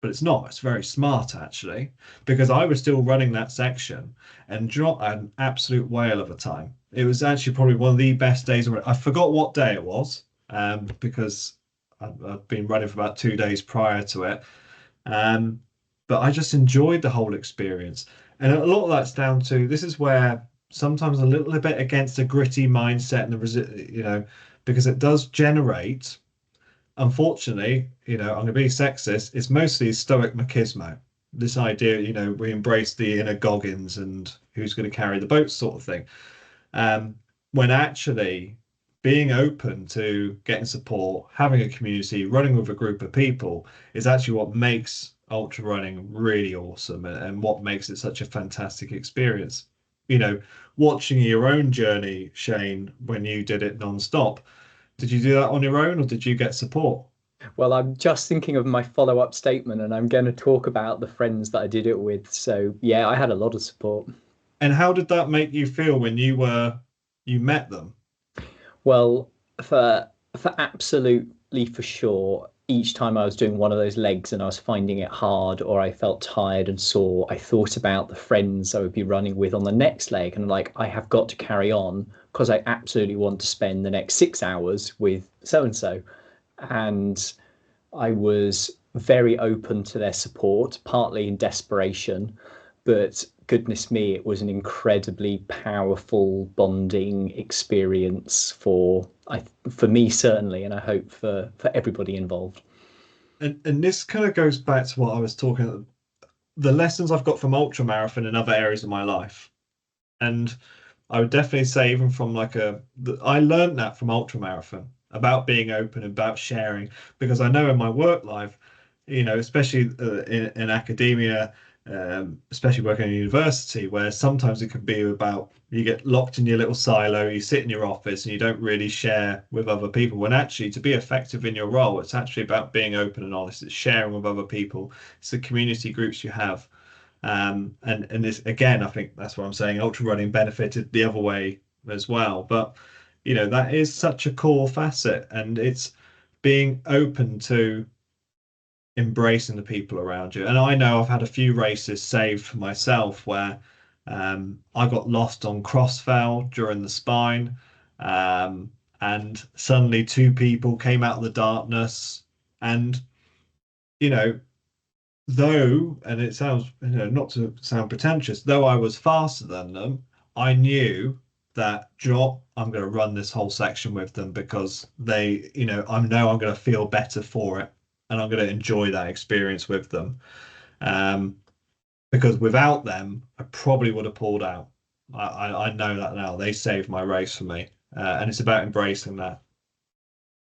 [SPEAKER 2] But it's not. It's very smart, actually, because I was still running that section and I had an absolute whale of a time. It was actually probably one of the best days. I forgot what day it was because I've been running for about 2 days prior to it. But I just enjoyed the whole experience. And a lot of that's down to, this is where sometimes a little bit against a gritty mindset and because it does generate, unfortunately, I'm going to be sexist, it's mostly stoic machismo. This idea, we embrace the inner Goggins and who's going to carry the boat sort of thing. When actually being open to getting support, having a community, running with a group of people is actually what makes ultra running really awesome and what makes it such a fantastic experience. Watching your own journey, Shane, when you did it non-stop, did you do that on your own or did you get support?
[SPEAKER 1] Well, I'm just thinking of my follow-up statement and I'm going to talk about the friends that I did it with. So yeah, I had a lot of support.
[SPEAKER 2] And how did that make you feel when you met them?
[SPEAKER 1] Well, for absolutely for sure, each time I was doing one of those legs and I was finding it hard or I felt tired and sore, I thought about the friends I would be running with on the next leg and I have got to carry on because I absolutely want to spend the next 6 hours with so and so. And I was very open to their support, partly in desperation, but goodness me, it was an incredibly powerful bonding experience for me certainly, and I hope for everybody involved.
[SPEAKER 2] And this kind of goes back to what I was talking about, the lessons I've got from ultra marathon and other areas of my life. And I would definitely say even from I learned that from ultra marathon about being open, about sharing, because I know in my work life, especially in academia, especially working in university, where sometimes it can be about you get locked in your little silo, you sit in your office and you don't really share with other people, when actually to be effective in your role, it's actually about being open and honest. It's sharing with other people. It's the community groups you have. And this, again, I think that's what I'm saying, ultra running benefited the other way as well. But that is such a core facet, and it's being open to embracing the people around you. And I know I've had a few races saved for myself where I got lost on Crossfell during the spine, and suddenly two people came out of the darkness, and you know, though, and it sounds, not to sound pretentious, though I was faster than them, I knew that, I'm going to run this whole section with them because they, I know I'm going to feel better for it, and I'm going to enjoy that experience with them. Because without them, I probably would have pulled out. I know that now. They saved my race for me, and it's about embracing that.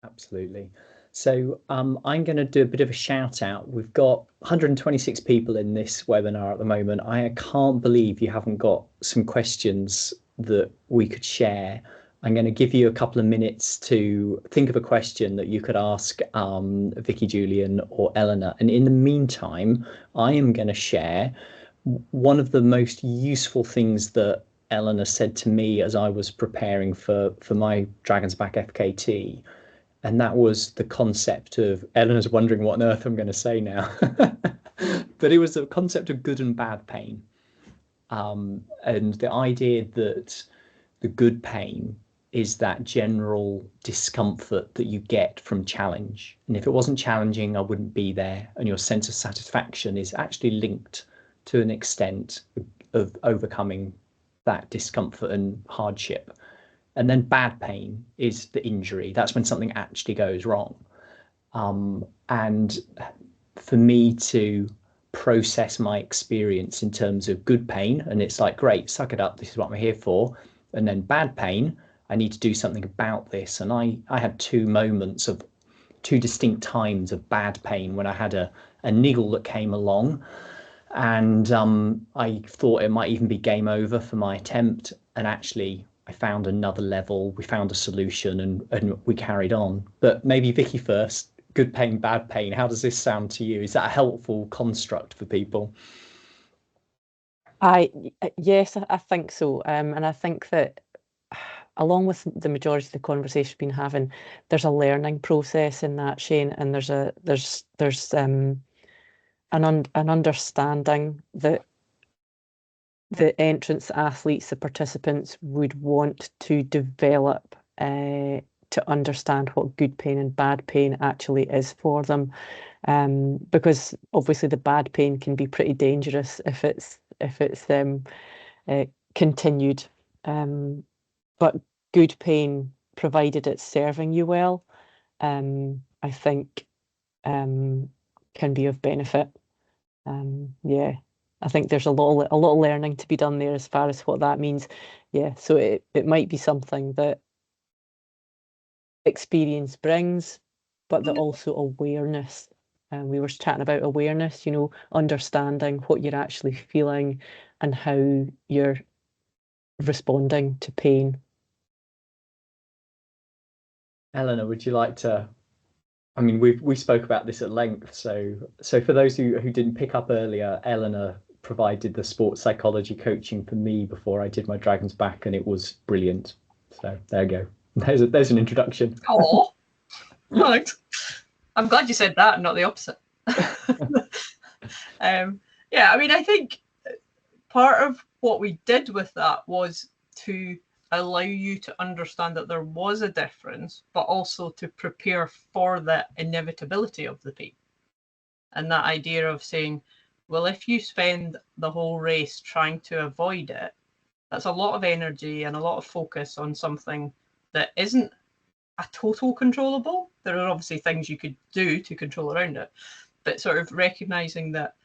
[SPEAKER 1] Absolutely. So I'm going to do a bit of a shout out. We've got 126 people in this webinar at the moment. I can't believe you haven't got some questions that we could share. I'm going to give you a couple of minutes to think of a question that you could ask Vicky, Julian, or Eleanor. And in the meantime, I am going to share one of the most useful things that Eleanor said to me as I was preparing for my Dragon's Back FKT. And that was the concept of, Eleanor's wondering what on earth I'm going to say now, but it was the concept of good and bad pain. And the idea that the good pain is that general discomfort that you get from challenge. And if it wasn't challenging, I wouldn't be there. And your sense of satisfaction is actually linked to an extent of overcoming that discomfort and hardship. And then bad pain is the injury. That's when something actually goes wrong. And for me to process my experience in terms of good pain, and it's like, great, suck it up, this is what I'm here for. And then bad pain, I need to do something about this. And I had two distinct times of bad pain when I had a niggle that came along, and I thought it might even be game over for my attempt. And actually, I found another level, we found a solution, and we carried on. But maybe Vicky first, good pain, bad pain. How does this sound to you? Is that a helpful construct for people?
[SPEAKER 3] Yes, I think so. And I think that along with the majority of the conversation we've been having, there's a learning process in that, Shane, and there's an understanding that the entrance athletes, the participants, would want to develop to understand what good pain and bad pain actually is for them, because obviously the bad pain can be pretty dangerous if it's continued, but good pain, provided it's serving you well, I think can be of benefit. Yeah. I think there's a lot of learning to be done there as far as what that means. Yeah, so it might be something that experience brings, but that also awareness. And we were chatting about awareness, understanding what you're actually feeling and how you're responding to pain.
[SPEAKER 1] Eleanor, would you like to? I mean, we spoke about this at length. So for those who didn't pick up earlier, Eleanor provided the sports psychology coaching for me before I did my Dragon's Back, and it was brilliant. So there you go. There's an introduction.
[SPEAKER 4] Oh, right. I'm glad you said that and not the opposite. Yeah, I mean, I think part of what we did with that was to allow you to understand that there was a difference, but also to prepare for the inevitability of the pain. And that idea of saying, well, if you spend the whole race trying to avoid it, that's a lot of energy and a lot of focus on something that isn't a total controllable. There are obviously things you could do to control around it, but sort of recognizing that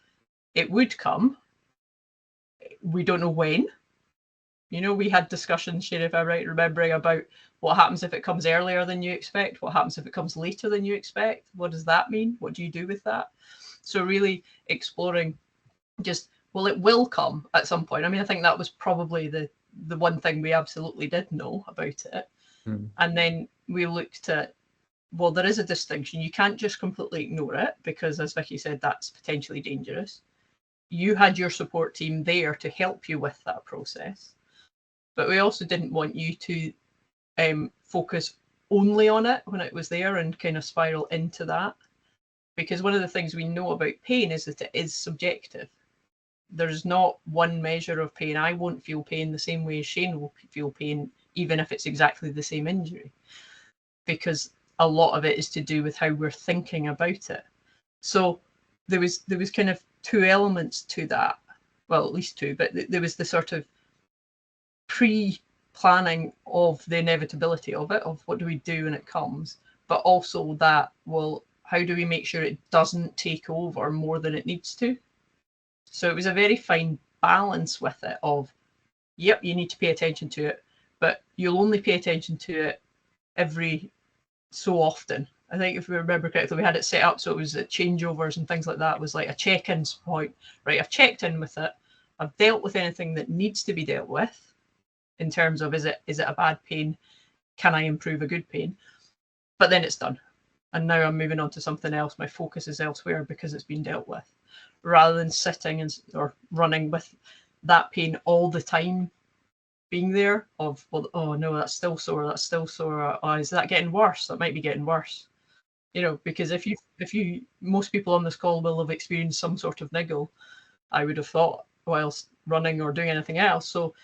[SPEAKER 4] it would come. We don't know when. We had discussions, Shane, if I'm right remembering, about what happens if it comes earlier than you expect, what happens if it comes later than you expect, what does that mean, what do you do with that? So really exploring just, well, it will come at some point. I mean, I think that was probably the one thing we absolutely did know about it. And then we looked at, well, there is a distinction. You can't just completely ignore it because, as Vicky said, that's potentially dangerous. You had your support team there to help you with that process. But we also didn't want you to focus only on it when it was there and kind of spiral into that. because one of the things we know about pain is that it is subjective. There's not one measure of pain. I won't feel pain the same way as Shane will feel pain, even if it's exactly the same injury, because a lot of it is to do with how we're thinking about it. So there was kind of two elements to that. Well, at least two, but there was the sort of pre-planning of the inevitability of it, of what do we do when it comes, but also that, well, how do we make sure it doesn't take over more than it needs to? So it was a very fine balance with it of, yep, you need to pay attention to it, but you'll only pay attention to it every so often. I think if we remember correctly, we had it set up so it was changeovers and things like that. It was like a check-in point. Right, I've checked in with it. I've dealt with anything that needs to be dealt with in terms of, is it a bad pain? Can I improve a good pain? But then it's done. And now I'm moving on to something else. My focus is elsewhere because it's been dealt with, rather than sitting or running with that pain all the time being there of, well, oh no, that's still sore, oh, is that getting worse? That might be getting worse, because if you most people on this call will have experienced some sort of niggle, I would have thought, whilst running or doing anything else. So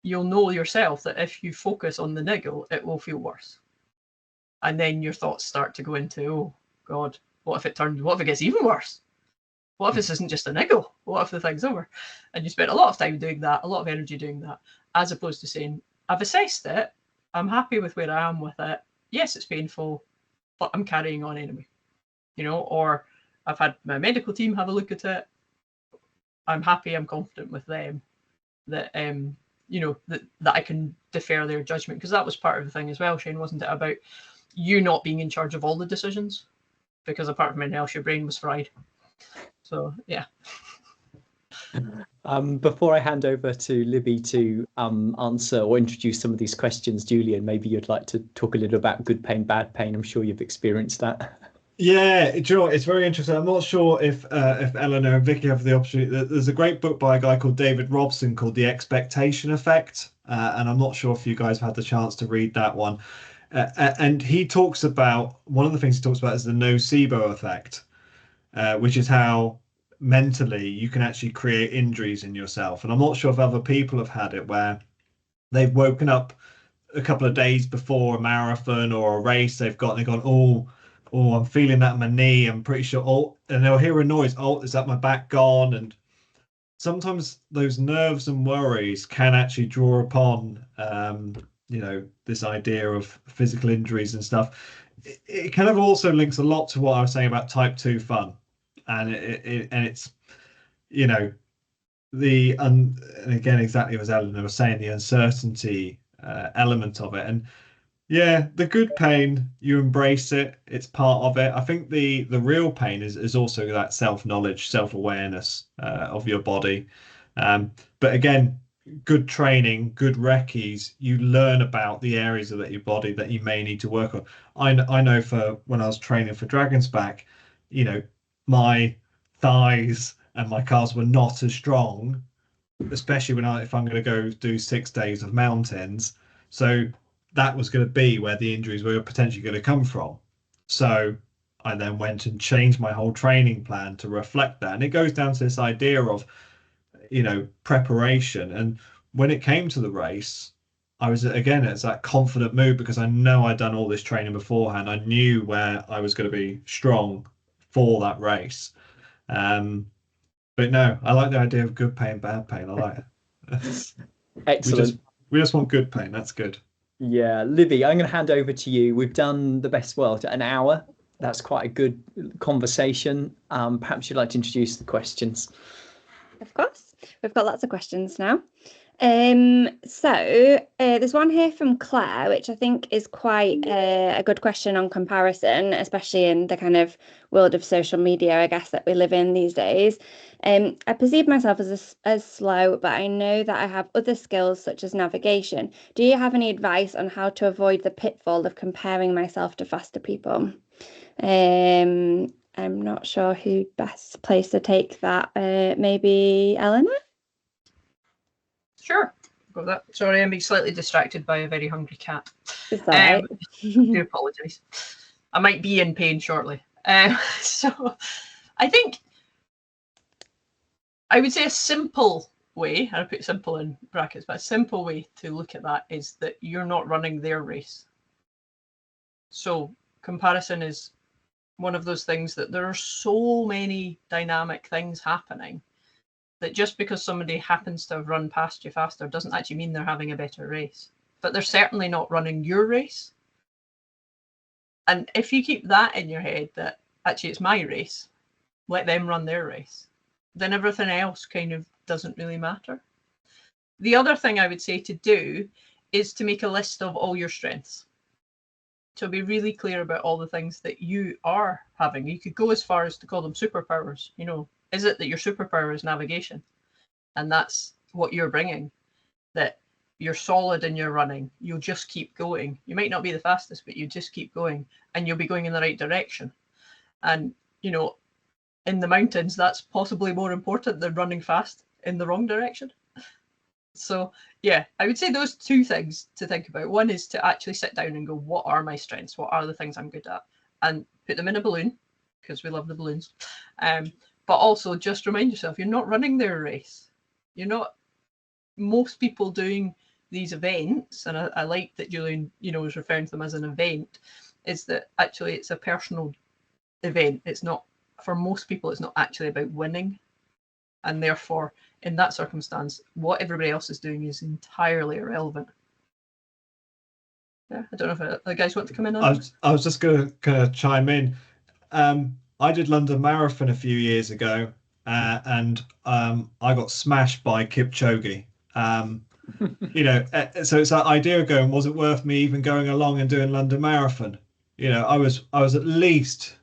[SPEAKER 4] you'll know yourself that if you focus on the niggle, it will feel worse, and then your thoughts start to go into, oh god, what if it gets even worse? What if this isn't just a niggle? What if the thing's over? And you spend a lot of time doing that, a lot of energy doing that, as opposed to saying, I've assessed it, I'm happy with where I am with it. Yes, it's painful, but I'm carrying on anyway. Or I've had my medical team have a look at it. I'm happy, I'm confident with them that that I can defer their judgment, because that was part of the thing as well, Shane, wasn't it, about you not being in charge of all the decisions, because apart from anything else, your brain was fried. So yeah.
[SPEAKER 1] Before I hand over to Libby to answer or introduce some of these questions, Julian, maybe you'd like to talk a little about good pain, bad pain. I'm sure you've experienced that.
[SPEAKER 2] Yeah, it's very interesting. I'm not sure if Eleanor and Vicky have the opportunity. There's a great book by a guy called David Robson called The Expectation Effect, and I'm not sure if you guys have had the chance to read that one. And he talks about, one of the things he talks about is the nocebo effect, which is how mentally you can actually create injuries in yourself. And I'm not sure if other people have had it, where they've woken up a couple of days before a marathon or a race they've gone, oh, I'm feeling that in my knee, I'm pretty sure, oh, and they'll hear a noise, oh, is that my back gone? And sometimes those nerves and worries can actually draw upon this idea of physical injuries and stuff. It kind of also links a lot to what I was saying about type 2 fun, and it's and again, exactly as Eleanor was saying, the uncertainty element of it. And yeah, the good pain, you embrace it, it's part of it. I think the real pain is also that self-knowledge, self-awareness of your body. But again, good training, good recce's, you learn about the areas of your body that you may need to work on. I know for when I was training for Dragon's Back, my thighs and my calves were not as strong, especially if I'm going to go do 6 days of mountains. So that was going to be where the injuries were potentially going to come from. So I then went and changed my whole training plan to reflect that. And it goes down to this idea of, preparation. And when it came to the race, I was, again, it's that confident mood, because I know I'd done all this training beforehand. I knew where I was going to be strong for that race. But no, I like the idea of good pain, bad pain. I like it.
[SPEAKER 1] Excellent.
[SPEAKER 2] We just want good pain. That's good.
[SPEAKER 1] Yeah, Libby, I'm going to hand over to you. We've done the best, an hour. That's quite a good conversation. Perhaps you'd like to introduce the questions.
[SPEAKER 5] Of course, we've got lots of questions now. So there's one here from Claire, which I think is quite a good question on comparison, especially in the kind of world of social media, I guess, that we live in these days. I perceive myself as slow, but I know that I have other skills such as navigation. Do you have any advice on how to avoid the pitfall of comparing myself to faster people? I'm not sure who best placed to take that. Maybe Eleanor?
[SPEAKER 4] Sure. Got that. Sorry, I'm being slightly distracted by a very hungry cat.
[SPEAKER 5] It's all right.
[SPEAKER 4] I do apologise. I might be in pain shortly. So I think I would say a simple way, and I put simple in brackets, but a simple way to look at that is that you're not running their race. So comparison is one of those things that there are so many dynamic things happening that just because somebody happens to have run past you faster doesn't actually mean they're having a better race. But they're certainly not running your race. And if you keep that in your head, that actually it's my race, let them run their race, then everything else kind of doesn't really matter. The other thing I would say to do is to make a list of all your strengths. So be really clear about all the things that you are having. You could go as far as to call them superpowers. You know, is it that your superpower is navigation? And that's what you're bringing, that you're solid in your running. You'll just keep going. You might not be the fastest, but you just keep going and you'll be going in the right direction. And, you know, in the mountains, that's possibly more important than running fast in the wrong direction. So yeah, I would say those two things to think about. One is to actually sit down and go, what are my strengths? What are the things I'm good at? And put them in a balloon, because we love the balloons. But also just remind yourself, you're not running their race. You're not. Most people doing these events, and I like that Julian, you know, is referring to them as an event, is that actually it's a personal event. It's not, for most people, it's not actually about winning. And therefore, in that circumstance, what everybody else is doing is entirely irrelevant. Yeah, I don't know if the guys want to come in on.
[SPEAKER 2] I was just going to chime in. I did London Marathon a few years ago, and I got smashed by Kipchoge. You know, so it's that idea of going, was it worth me even going along and doing London Marathon? You know, I was at least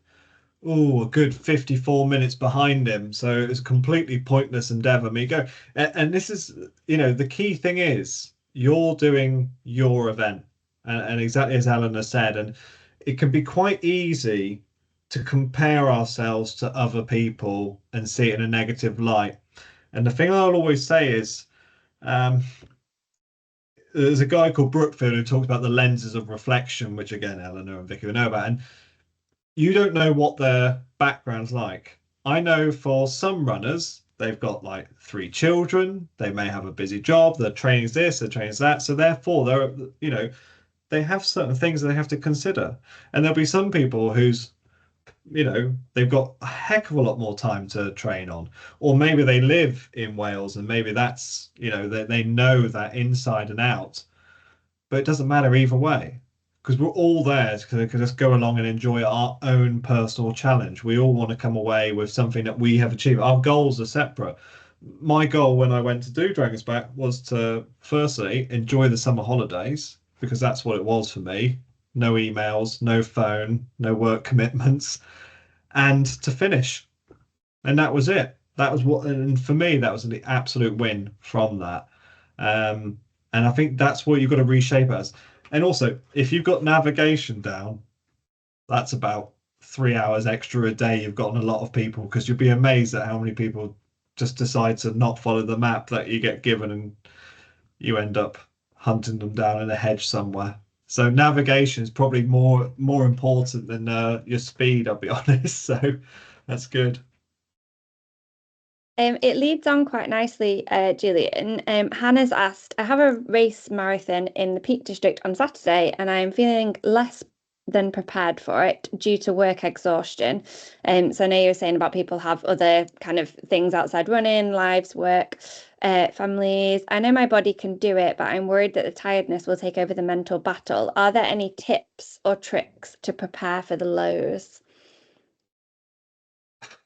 [SPEAKER 2] a good 54 minutes behind him, so it was a completely pointless endeavor. Me go, and this is, you know, the key thing is you're doing your event, and exactly as Eleanor said, and it can be quite easy to compare ourselves to other people and see it in a negative light. And the thing I'll always say is, there's a guy called Brookfield who talks about the lenses of reflection, which again, Eleanor and Vicky will know about. And you don't know what their background's like. I know for some runners, they've got like 3 children, they may have a busy job, their training's this, their training's that. So therefore, they're, you know, they have certain things that they have to consider. And there'll be some people who's, you know, they've got a heck of a lot more time to train on. Or maybe they live in Wales and maybe that's, you know, they know that inside and out. But it doesn't matter either way, because we're all there to just go along and enjoy our own personal challenge. We all want to come away with something that we have achieved. Our goals are separate. My goal when I went to do Dragon's Back was to firstly enjoy the summer holidays, because that's what it was for me. No emails, no phone, no work commitments, and to finish. And that was it. That was what, and for me, that was the absolute win from that. And I think that's what you've got to reshape as. And also, if you've got navigation down, that's about 3 hours extra a day you've got on a lot of people, because you'll be amazed at how many people just decide to not follow the map that you get given and you end up hunting them down in a hedge somewhere. So navigation is probably more important than your speed, I'll be honest. So that's good.
[SPEAKER 5] It leads on quite nicely, Julian. Hannah's asked, I have a race marathon in the Peak District on Saturday and I am feeling less than prepared for it due to work exhaustion. So I know you were saying about people have other kind of things outside running, lives, work, families. I know my body can do it, but I'm worried that the tiredness will take over the mental battle. Are there any tips or tricks to prepare for the lows?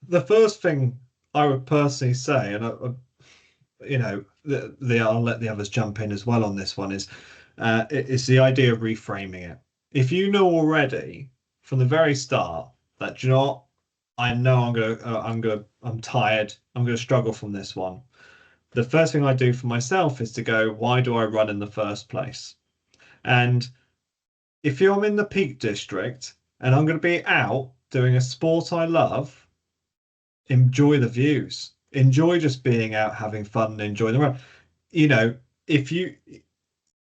[SPEAKER 2] The first thing I would personally say, and you know, I'll let the others jump in as well on this one, is it's the idea of reframing it. If you know already from the very start that, you know what, I know I'm tired, I'm gonna struggle from this one. The first thing I do for myself is to go, why do I run in the first place? And if I'm in the Peak District and I'm going to be out doing a sport I love, enjoy the views, enjoy just being out having fun and enjoying the run. You know,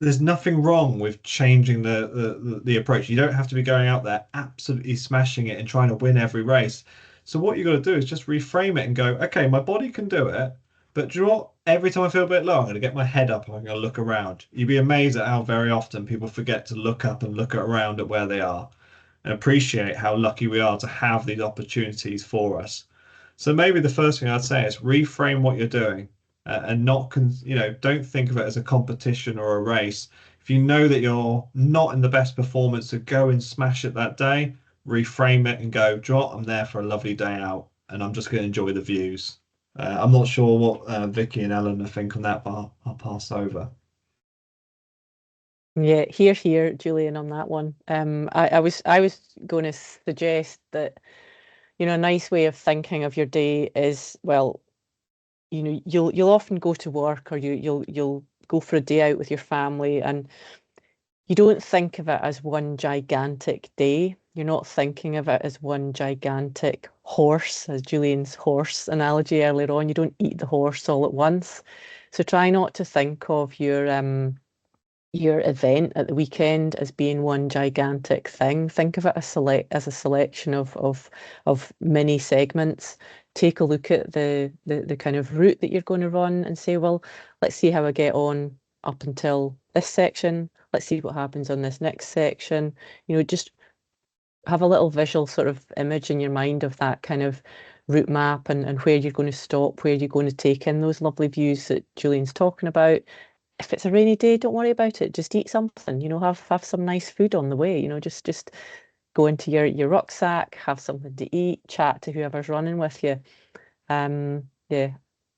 [SPEAKER 2] there's nothing wrong with changing the approach. You don't have to be going out there absolutely smashing it and trying to win every race. So what you got to do is just reframe it and go, okay, my body can do it, but do you know what? Every time I feel a bit low, I'm going to get my head up and I'm going to look around. You'd be amazed at how very often people forget to look up and look around at where they are and appreciate how lucky we are to have these opportunities for us. So maybe the first thing I'd say is reframe what you're doing, and not, don't think of it as a competition or a race. If you know that you're not in the best performance, to go and smash it that day, reframe it and go, do you know what? I'm there for a lovely day out and I'm just going to enjoy the views. I'm not sure what Vicky and Eleanor think on that, but I'll pass over.
[SPEAKER 3] Yeah, here, Julian, on that one. I was going to suggest that, a nice way of thinking of your day is, well, you'll often go to work, or you'll go for a day out with your family, and you don't think of it as one gigantic day. You're not thinking of it as one gigantic horse, as Julian's horse analogy earlier on. You don't eat the horse all at once. So try not to think of your event at the weekend as being one gigantic thing. Think of it as a selection of mini segments. Take a look at the kind of route that you're going to run and say, well, let's see how I get on up until this section. Let's see what happens on this next section. Just have a little visual sort of image in your mind of that kind of route map, and where you're going to stop, where you're going to take in those lovely views that Julian's talking about. If it's a rainy day, don't worry about it. Just eat something, have some nice food on the way, just go into your rucksack, have something to eat, chat to whoever's running with you. Yeah,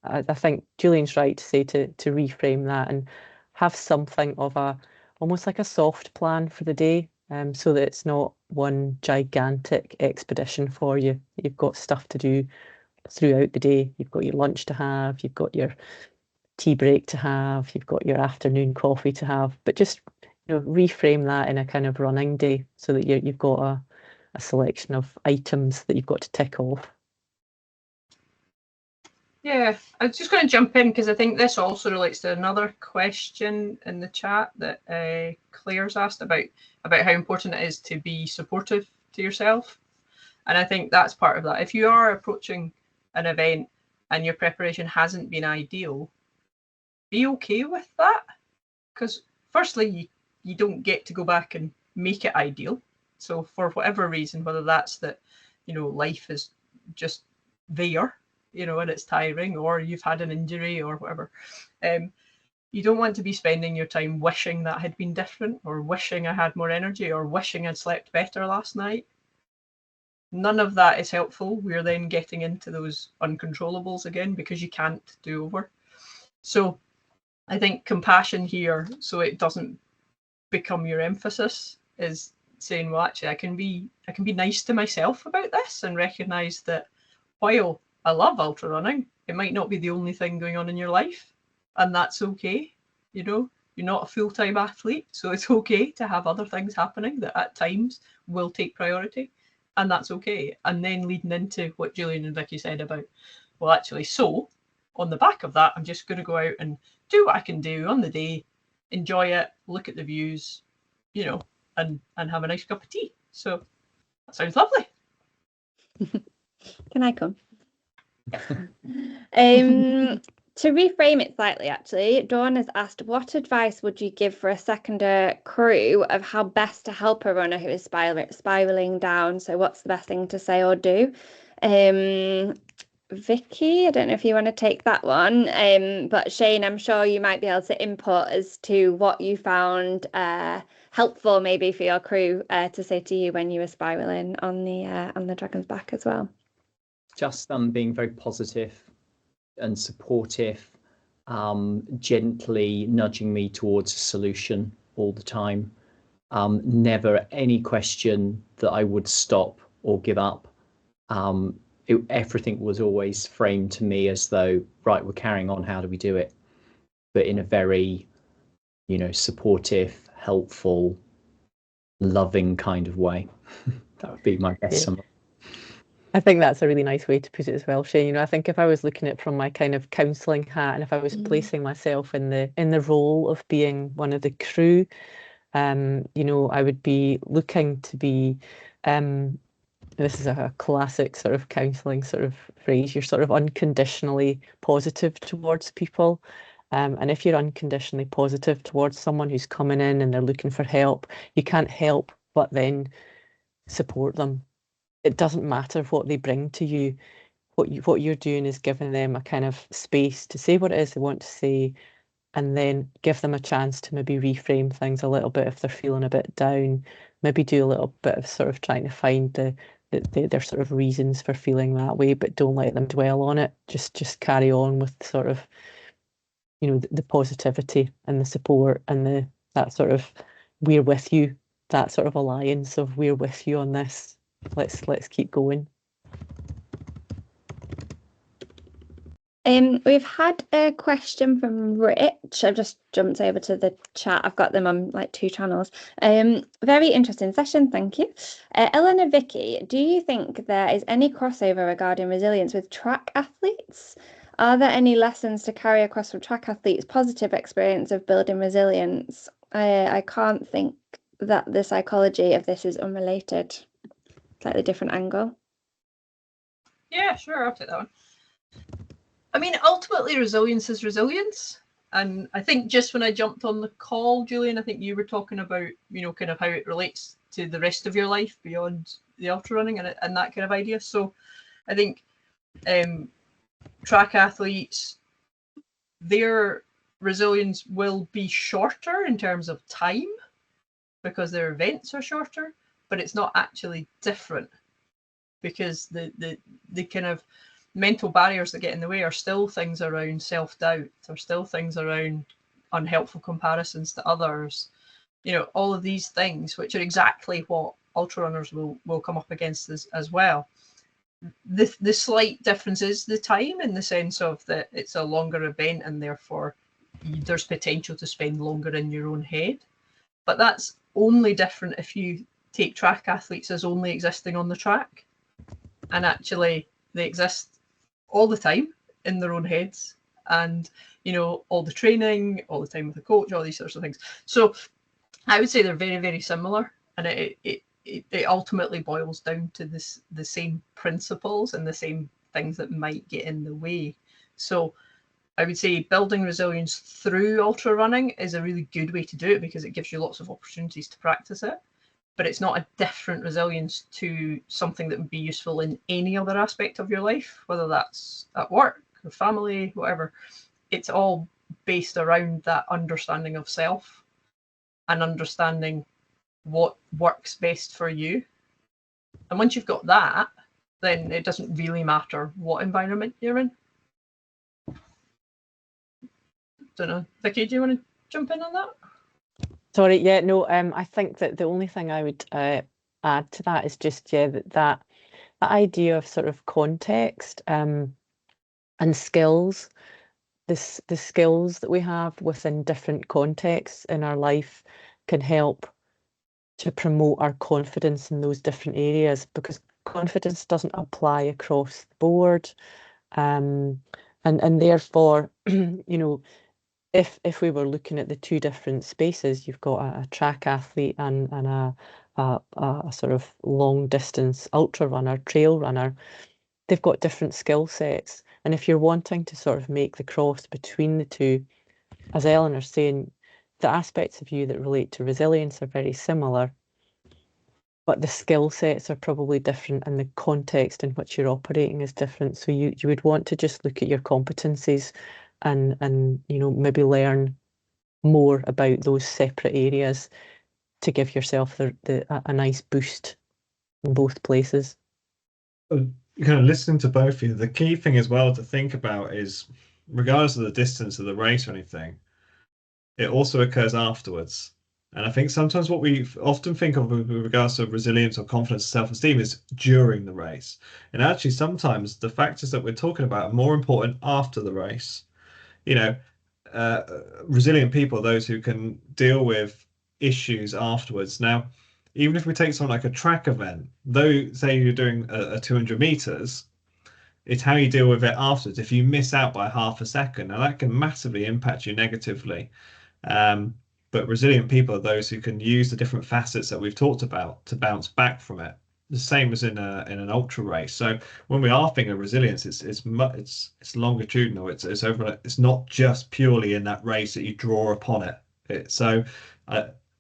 [SPEAKER 3] I think Julian's right to say to reframe that and have something of almost like a soft plan for the day, so that it's not one gigantic expedition for you. You've got stuff to do throughout the day. You've got your lunch to have, you've got your tea break to have, you've got your afternoon coffee to have, but just reframe that in a kind of running day so that you've got a selection of items that you've got to tick off.
[SPEAKER 4] Yeah, I'm just going to jump in because I think this also relates to another question in the chat that Claire's asked about how important it is to be supportive to yourself. And I think that's part of that. If you are approaching an event and your preparation hasn't been ideal, be okay with that. Because firstly, you don't get to go back and make it ideal. So for whatever reason, whether that's that, life is just there, and it's tiring, or you've had an injury or whatever, you don't want to be spending your time wishing that had been different, or wishing I had more energy, or wishing I'd slept better last night. None of that is helpful. We're then getting into those uncontrollables again because you can't do over. So I think compassion here, so it doesn't become your emphasis, is saying, well, actually, I can be nice to myself about this and recognize that while I love ultra running, it might not be the only thing going on in your life, and that's okay. You're not a full-time athlete, so it's okay to have other things happening that at times will take priority, and that's okay. And then leading into what Julian and Vicky said about, well, actually, so on the back of that, I'm just going to go out and do what I can do on the day, enjoy it, look at the views, and have a nice cup of tea. So that sounds lovely.
[SPEAKER 5] Can I come? To reframe it slightly, actually, Dawn has asked, what advice would you give for a seconder crew of how best to help a runner who is spiraling down? So what's the best thing to say or do? Vicky, I don't know if you want to take that one, but Shane, I'm sure you might be able to input as to what you found helpful maybe for your crew to say to you when you were spiraling on the dragon's back as well.
[SPEAKER 1] Just being very positive and supportive, gently nudging me towards a solution all the time. Never any question that I would stop or give up. Everything was always framed to me as though, right, we're carrying on, how do we do it? But in a very, supportive, helpful, loving kind of way. That would be my best summary.
[SPEAKER 3] I think that's a really nice way to put it as well, Shane. You know, I think if I was looking at it from my kind of counselling hat, and if I was placing myself in the role of being one of the crew, you know, I would be looking to be, this is a classic sort of counselling sort of phrase, you're sort of unconditionally positive towards people. And if you're unconditionally positive towards someone who's coming in and they're looking for help, you can't help but then support them. It doesn't matter what they bring to you. What you're doing is giving them a kind of space to say what it is they want to say, and then give them a chance to maybe reframe things a little bit if they're feeling a bit down. Maybe do a little bit of sort of trying to find their sort of reasons for feeling that way, but don't let them dwell on it. Just carry on with sort of, you know, the positivity and the support and that sort of we're with you, that sort of alliance of we're with you on this. Let's keep going.
[SPEAKER 5] We've had a question from Rich. I've just jumped over to the chat. I've got them on like 2 channels. Very interesting session, thank you. Eleanor Vicky, do you think there is any crossover regarding resilience with track athletes? Are there any lessons to carry across from track athletes' positive experience of building resilience? I can't think that the psychology of this is unrelated. Slightly different angle.
[SPEAKER 4] Yeah, sure, I'll take that one. I mean, ultimately, resilience is resilience. And I think just when I jumped on the call, Julian, I think you were talking about, you know, kind of how it relates to the rest of your life beyond the ultra running and that kind of idea. So I think track athletes, their resilience will be shorter in terms of time because their events are shorter, but it's not actually different because the kind of mental barriers that get in the way are still things around self-doubt, are still things around unhelpful comparisons to others, you know, all of these things, which are exactly what ultra runners will come up against as well. The slight difference is the time, in the sense of that it's a longer event and therefore there's potential to spend longer in your own head. But that's only different if you take track athletes as only existing on the track, and actually they exist all the time in their own heads, and you know, all the training, all the time with the coach, all these sorts of things. So I would say they're very, very similar, and it ultimately boils down to the same principles and the same things that might get in the way. So I would say building resilience through ultra running is a really good way to do it because it gives you lots of opportunities to practice it. But it's not a different resilience to something that would be useful in any other aspect of your life, whether that's at work or family, whatever. It's all based around that understanding of self and understanding what works best for you. And once you've got that, then it doesn't really matter what environment you're in. Don't know. Vicky, do you want to jump in on that?
[SPEAKER 3] Sorry, yeah, no, I think that the only thing I would add to that is just, yeah, that idea of sort of context and skills, the skills that we have within different contexts in our life can help to promote our confidence in those different areas, because confidence doesn't apply across the board. And therefore, you know, if we were looking at the 2 different spaces, you've got a track athlete and a sort of long distance ultra runner, trail runner, they've got different skill sets. And if you're wanting to sort of make the cross between the 2, as Eleanor's saying, the aspects of you that relate to resilience are very similar, but the skill sets are probably different and the context in which you're operating is different. So you would want to just look at your competencies and you know, maybe learn more about those separate areas to give yourself a nice boost in both places.
[SPEAKER 2] Kind of listening to both of you, the key thing as well to think about is, regardless of the distance of the race or anything, it also occurs afterwards. And I think sometimes what we often think of with regards to resilience or confidence and self-esteem is during the race. And actually, sometimes the factors that we're talking about are more important after the race. You know, resilient people are those who can deal with issues afterwards. Now, even if we take something like a track event, though, say you're doing a 200 meters, it's how you deal with it afterwards. If you miss out by half a second, now that can massively impact you negatively. But resilient people are those who can use the different facets that we've talked about to bounce back from it. The same as in an ultra race. So when we are thinking of resilience, it's longitudinal. It's over. It's not just purely in that race that you draw upon it.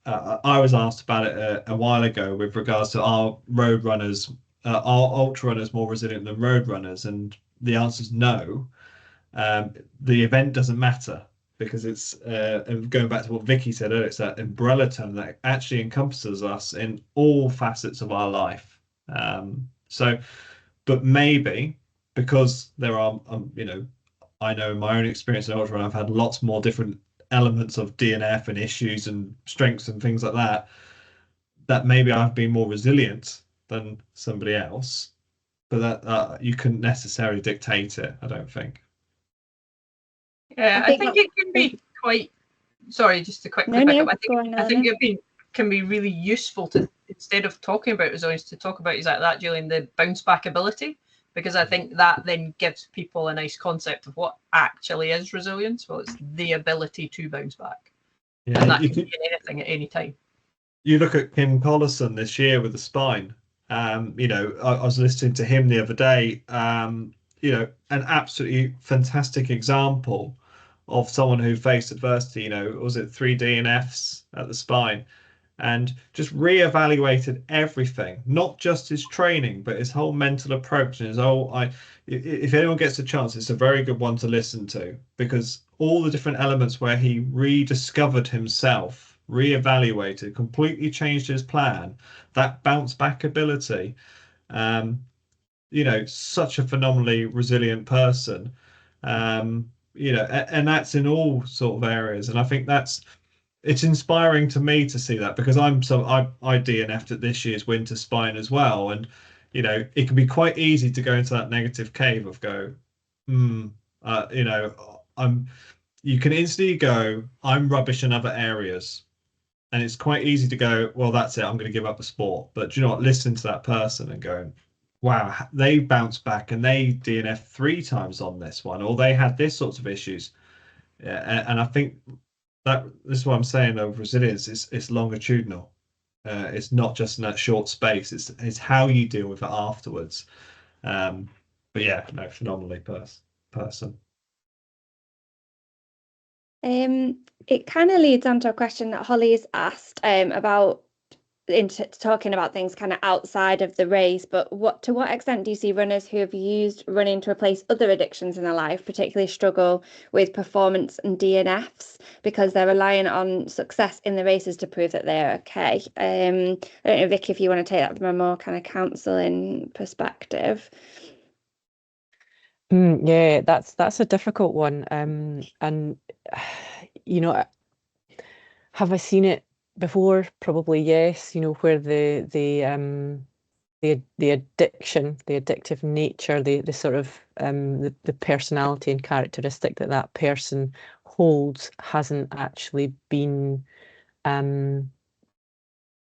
[SPEAKER 2] I was asked about it a while ago with regards to are road runners, are ultra runners more resilient than road runners, and the answer is no. The event doesn't matter, because it's going back to what Vicky said earlier, it's that umbrella term that actually encompasses us in all facets of our life. But maybe because there are, I know in my own experience in ultra run, I've had lots more different elements of DNF and issues and strengths and things like that, that maybe I've been more resilient than somebody else, but that you couldn't necessarily dictate it, I don't think.
[SPEAKER 4] Yeah, I think it can be quite. Sorry, just to quickly pick up. I think it can be really useful to, instead of talking about resilience, to talk about exactly that, Julian, the bounce back ability, because I think that then gives people a nice concept of what actually is resilience. Well, it's the ability to bounce back, and that can be in anything at any time.
[SPEAKER 2] You look at Kim Collison this year with the spine. I was listening to him the other day. An absolutely fantastic example of someone who faced adversity. Was it 3 DNFs at the spine, and just reevaluated everything, not just his training, but his whole mental approach and his whole. If anyone gets a chance, it's a very good one to listen to, because all the different elements where he rediscovered himself, reevaluated, completely changed his plan, that bounce back ability. Such a phenomenally resilient person. And that's in all sort of areas. And I think it's inspiring to me to see that, because I DNF'd at this year's winter spine as well. And, it can be quite easy to go into that negative cave of you can instantly go, I'm rubbish in other areas. And it's quite easy to go, well, that's it, I'm going to give up the sport. But do you know what? Listen to that person and go, wow, they bounced back and they DNF 3 times on this one, or they had this sorts of issues. Yeah, and I think that this is what I'm saying of resilience. It's longitudinal. It's not just in that short space. It's how you deal with it afterwards. But yeah, no, phenomenally person.
[SPEAKER 5] It kind of leads on to a question that Holly's asked about talking about things kind of outside of the race, but to what extent do you see runners who have used running to replace other addictions in their life particularly struggle with performance and DNFs because they're relying on success in the races to prove that they're okay? I don't know, Vicky, if you want to take that from a more kind of counselling perspective.
[SPEAKER 3] Yeah, that's a difficult one. And have I seen it before? Probably yes. Where the addiction, the addictive nature, the sort of the personality and characteristic that person holds hasn't actually been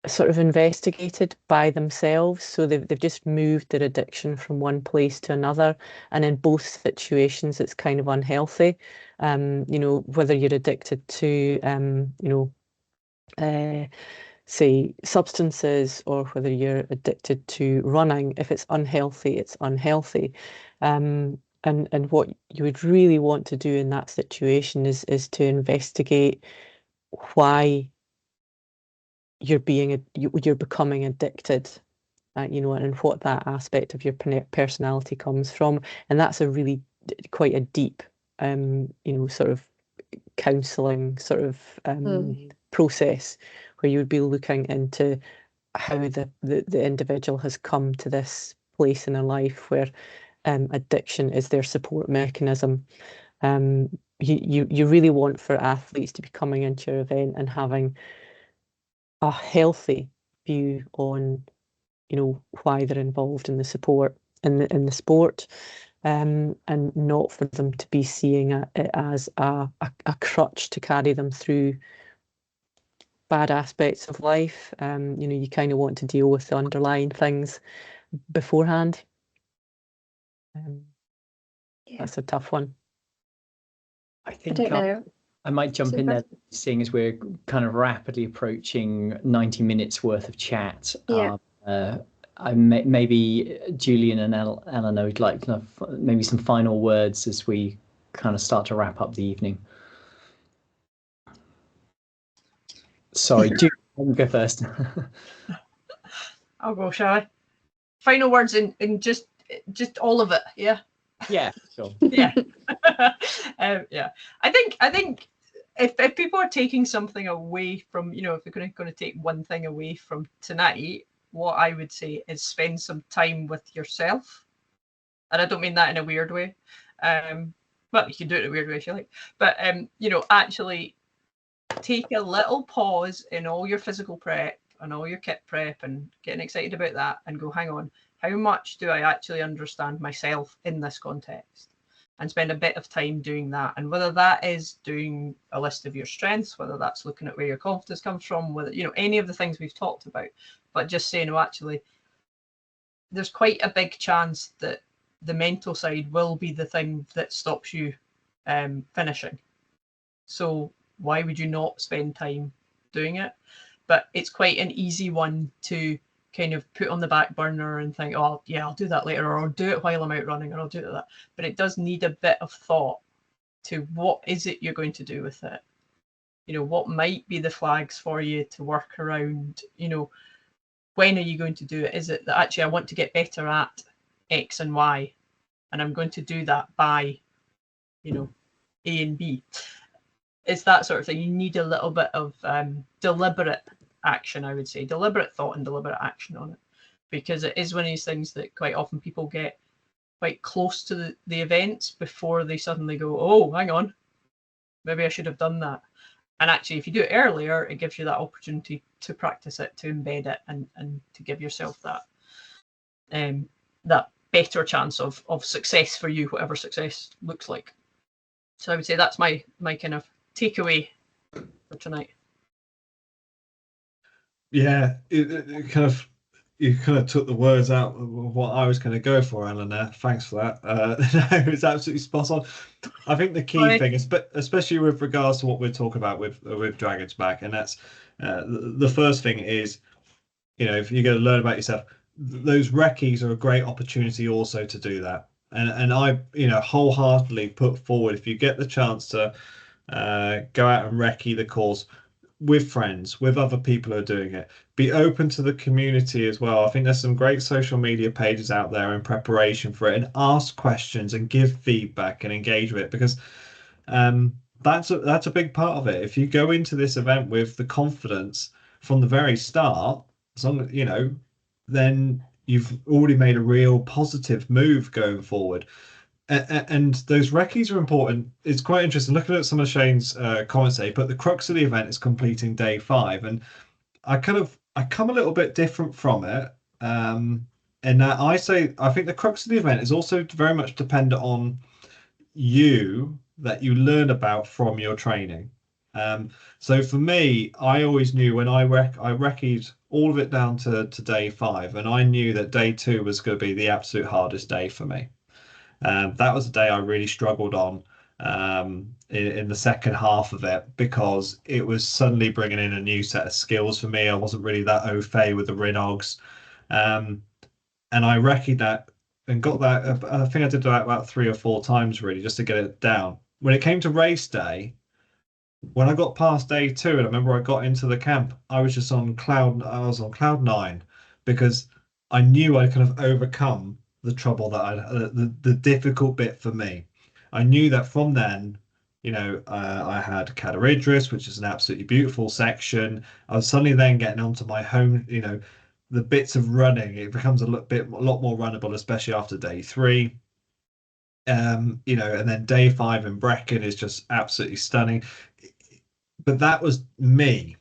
[SPEAKER 3] sort of investigated by themselves. So they've just moved their addiction from one place to another, and in both situations it's kind of unhealthy. Whether you're addicted to say substances, or whether you're addicted to running, if it's unhealthy, it's unhealthy. And what you would really want to do in that situation is to investigate why you're becoming addicted, and what that aspect of your personality comes from. And that's a really quite a deep sort of counselling sort of process, where you would be looking into how the individual has come to this place in their life where addiction is their support mechanism. You really want for athletes to be coming into your event and having a healthy view on why they're involved in the support in the sport, and not for them to be seeing it as a crutch to carry them through bad aspects of life. You kind of want to deal with the underlying things beforehand. That's a tough one.
[SPEAKER 1] I think
[SPEAKER 5] don't know.
[SPEAKER 1] I might jump in there, seeing as we're kind of rapidly approaching 90 minutes worth of chat.
[SPEAKER 5] Yeah.
[SPEAKER 1] Maybe Julian and Eleanor would like maybe some final words as we kind of start to wrap up the evening. Sorry, Julian, go first.
[SPEAKER 4] I'll go, shall I? Final words in just all of it, yeah?
[SPEAKER 1] Yeah, sure.
[SPEAKER 4] Yeah. Yeah. I think if people are taking something away from, if they're going to take one thing away from tonight, what I would say is spend some time with yourself. And I don't mean that in a weird way. Well, you can do it in a weird way if you like. But, actually take a little pause in all your physical prep and all your kit prep and getting excited about that and go, hang on, how much do I actually understand myself in this context? And spend a bit of time doing that. And whether that is doing a list of your strengths, whether that's looking at where your confidence comes from, whether, any of the things we've talked about, but just saying, actually, there's quite a big chance that the mental side will be the thing that stops you finishing. So why would you not spend time doing it? But it's quite an easy one to kind of put on the back burner and think, oh yeah, I'll do that later, or I'll do it while I'm out running, or I'll do that. But it does need a bit of thought to what is it you're going to do with it. What might be the flags for you to work around? When are you going to do it? Is it that actually I want to get better at X and Y, and I'm going to do that by, A and B? It's that sort of thing. You need a little bit of deliberate action, I would say, deliberate thought and deliberate action on it, because it is one of these things that quite often people get quite close to the events before they suddenly go, oh, hang on, maybe I should have done that. And actually, if you do it earlier, it gives you that opportunity to practice it, to embed it, and to give yourself that better chance of success for you, whatever success looks like. So I would say that's my kind of takeaway for tonight.
[SPEAKER 2] Yeah, it kind of, you kind of took the words out of what I was going to go for, Eleanor. Thanks for that. No, it's absolutely spot on. I think the key thing is, especially with regards to what we're talking about with Dragon's Back, and that's the first thing is, if you're going to learn about yourself, those recce's are a great opportunity also to do that. And I, wholeheartedly put forward, if you get the chance to go out and recce the course with friends, with other people who are doing it, be open to the community as well. I think there's some great social media pages out there in preparation for it, and ask questions and give feedback and engage with it, because that's a big part of it. If you go into this event with the confidence from the very start, as long as then you've already made a real positive move going forward. And those recce's are important. It's quite interesting looking at some of Shane's comments today, but the crux of the event is completing day 5, and I come a little bit different from it, and that I think the crux of the event is also very much dependent on you, that you learn about from your training. So for me, I always knew when I recce'd all of it down to day 5, and I knew that day 2 was going to be the absolute hardest day for me. That was the day I really struggled on in the second half of it, because it was suddenly bringing in a new set of skills for me. I wasn't really that au fait with the Rinogs, and I recce'd that and got that. I think I did that about 3 or 4 times really, just to get it down. When it came to race day, when I got past day 2, and I remember I got into the camp, I was on cloud 9, because I knew I could have overcome the trouble that the difficult bit for me. I knew that from then, I had Cadair Idris, which is an absolutely beautiful section. I was suddenly then getting onto my home, the bits of running. It becomes a lot more runnable, especially after day 3. And then day 5 in Brecon is just absolutely stunning. But that was me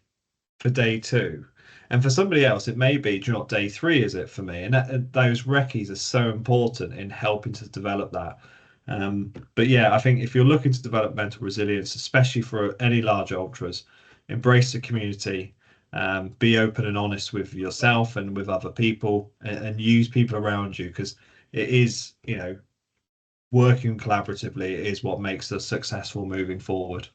[SPEAKER 2] for day 2. And for somebody else, it may be, day 3 is it for me? And those recce's are so important in helping to develop that. But yeah, I think if you're looking to develop mental resilience, especially for any large ultras, embrace the community, Be open and honest with yourself and with other people, and use people around you, because it is, you know, working collaboratively is what makes us successful moving forward.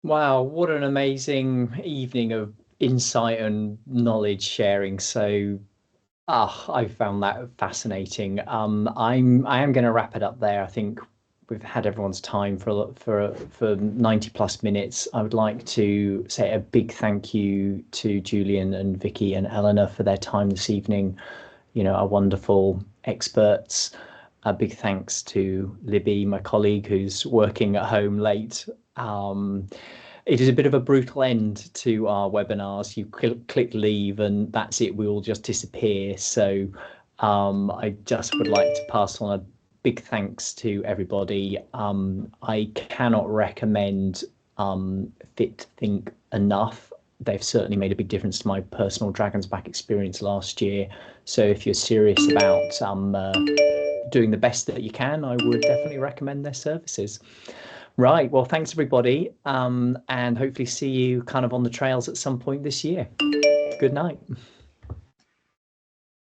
[SPEAKER 1] Wow, what an amazing evening of insight and knowledge sharing. So I found that fascinating. I am going to wrap it up there. I think we've had everyone's time for 90 plus minutes. I would like to say a big thank you to Julian and Vicky and Eleanor for their time this evening. You know, our wonderful experts. A big thanks to Libby, my colleague, who's working at home late. It is a bit of a brutal end to our webinars. You click leave and that's it. We all just disappear. So I just would like to pass on a big thanks to everybody. I cannot recommend FitThink enough. They've certainly made a big difference to my personal Dragon's Back experience last year. So if you're serious about doing the best that you can, I would definitely recommend their services. Right, well, thanks everybody, and hopefully see you kind of on the trails at some point this year. Good night.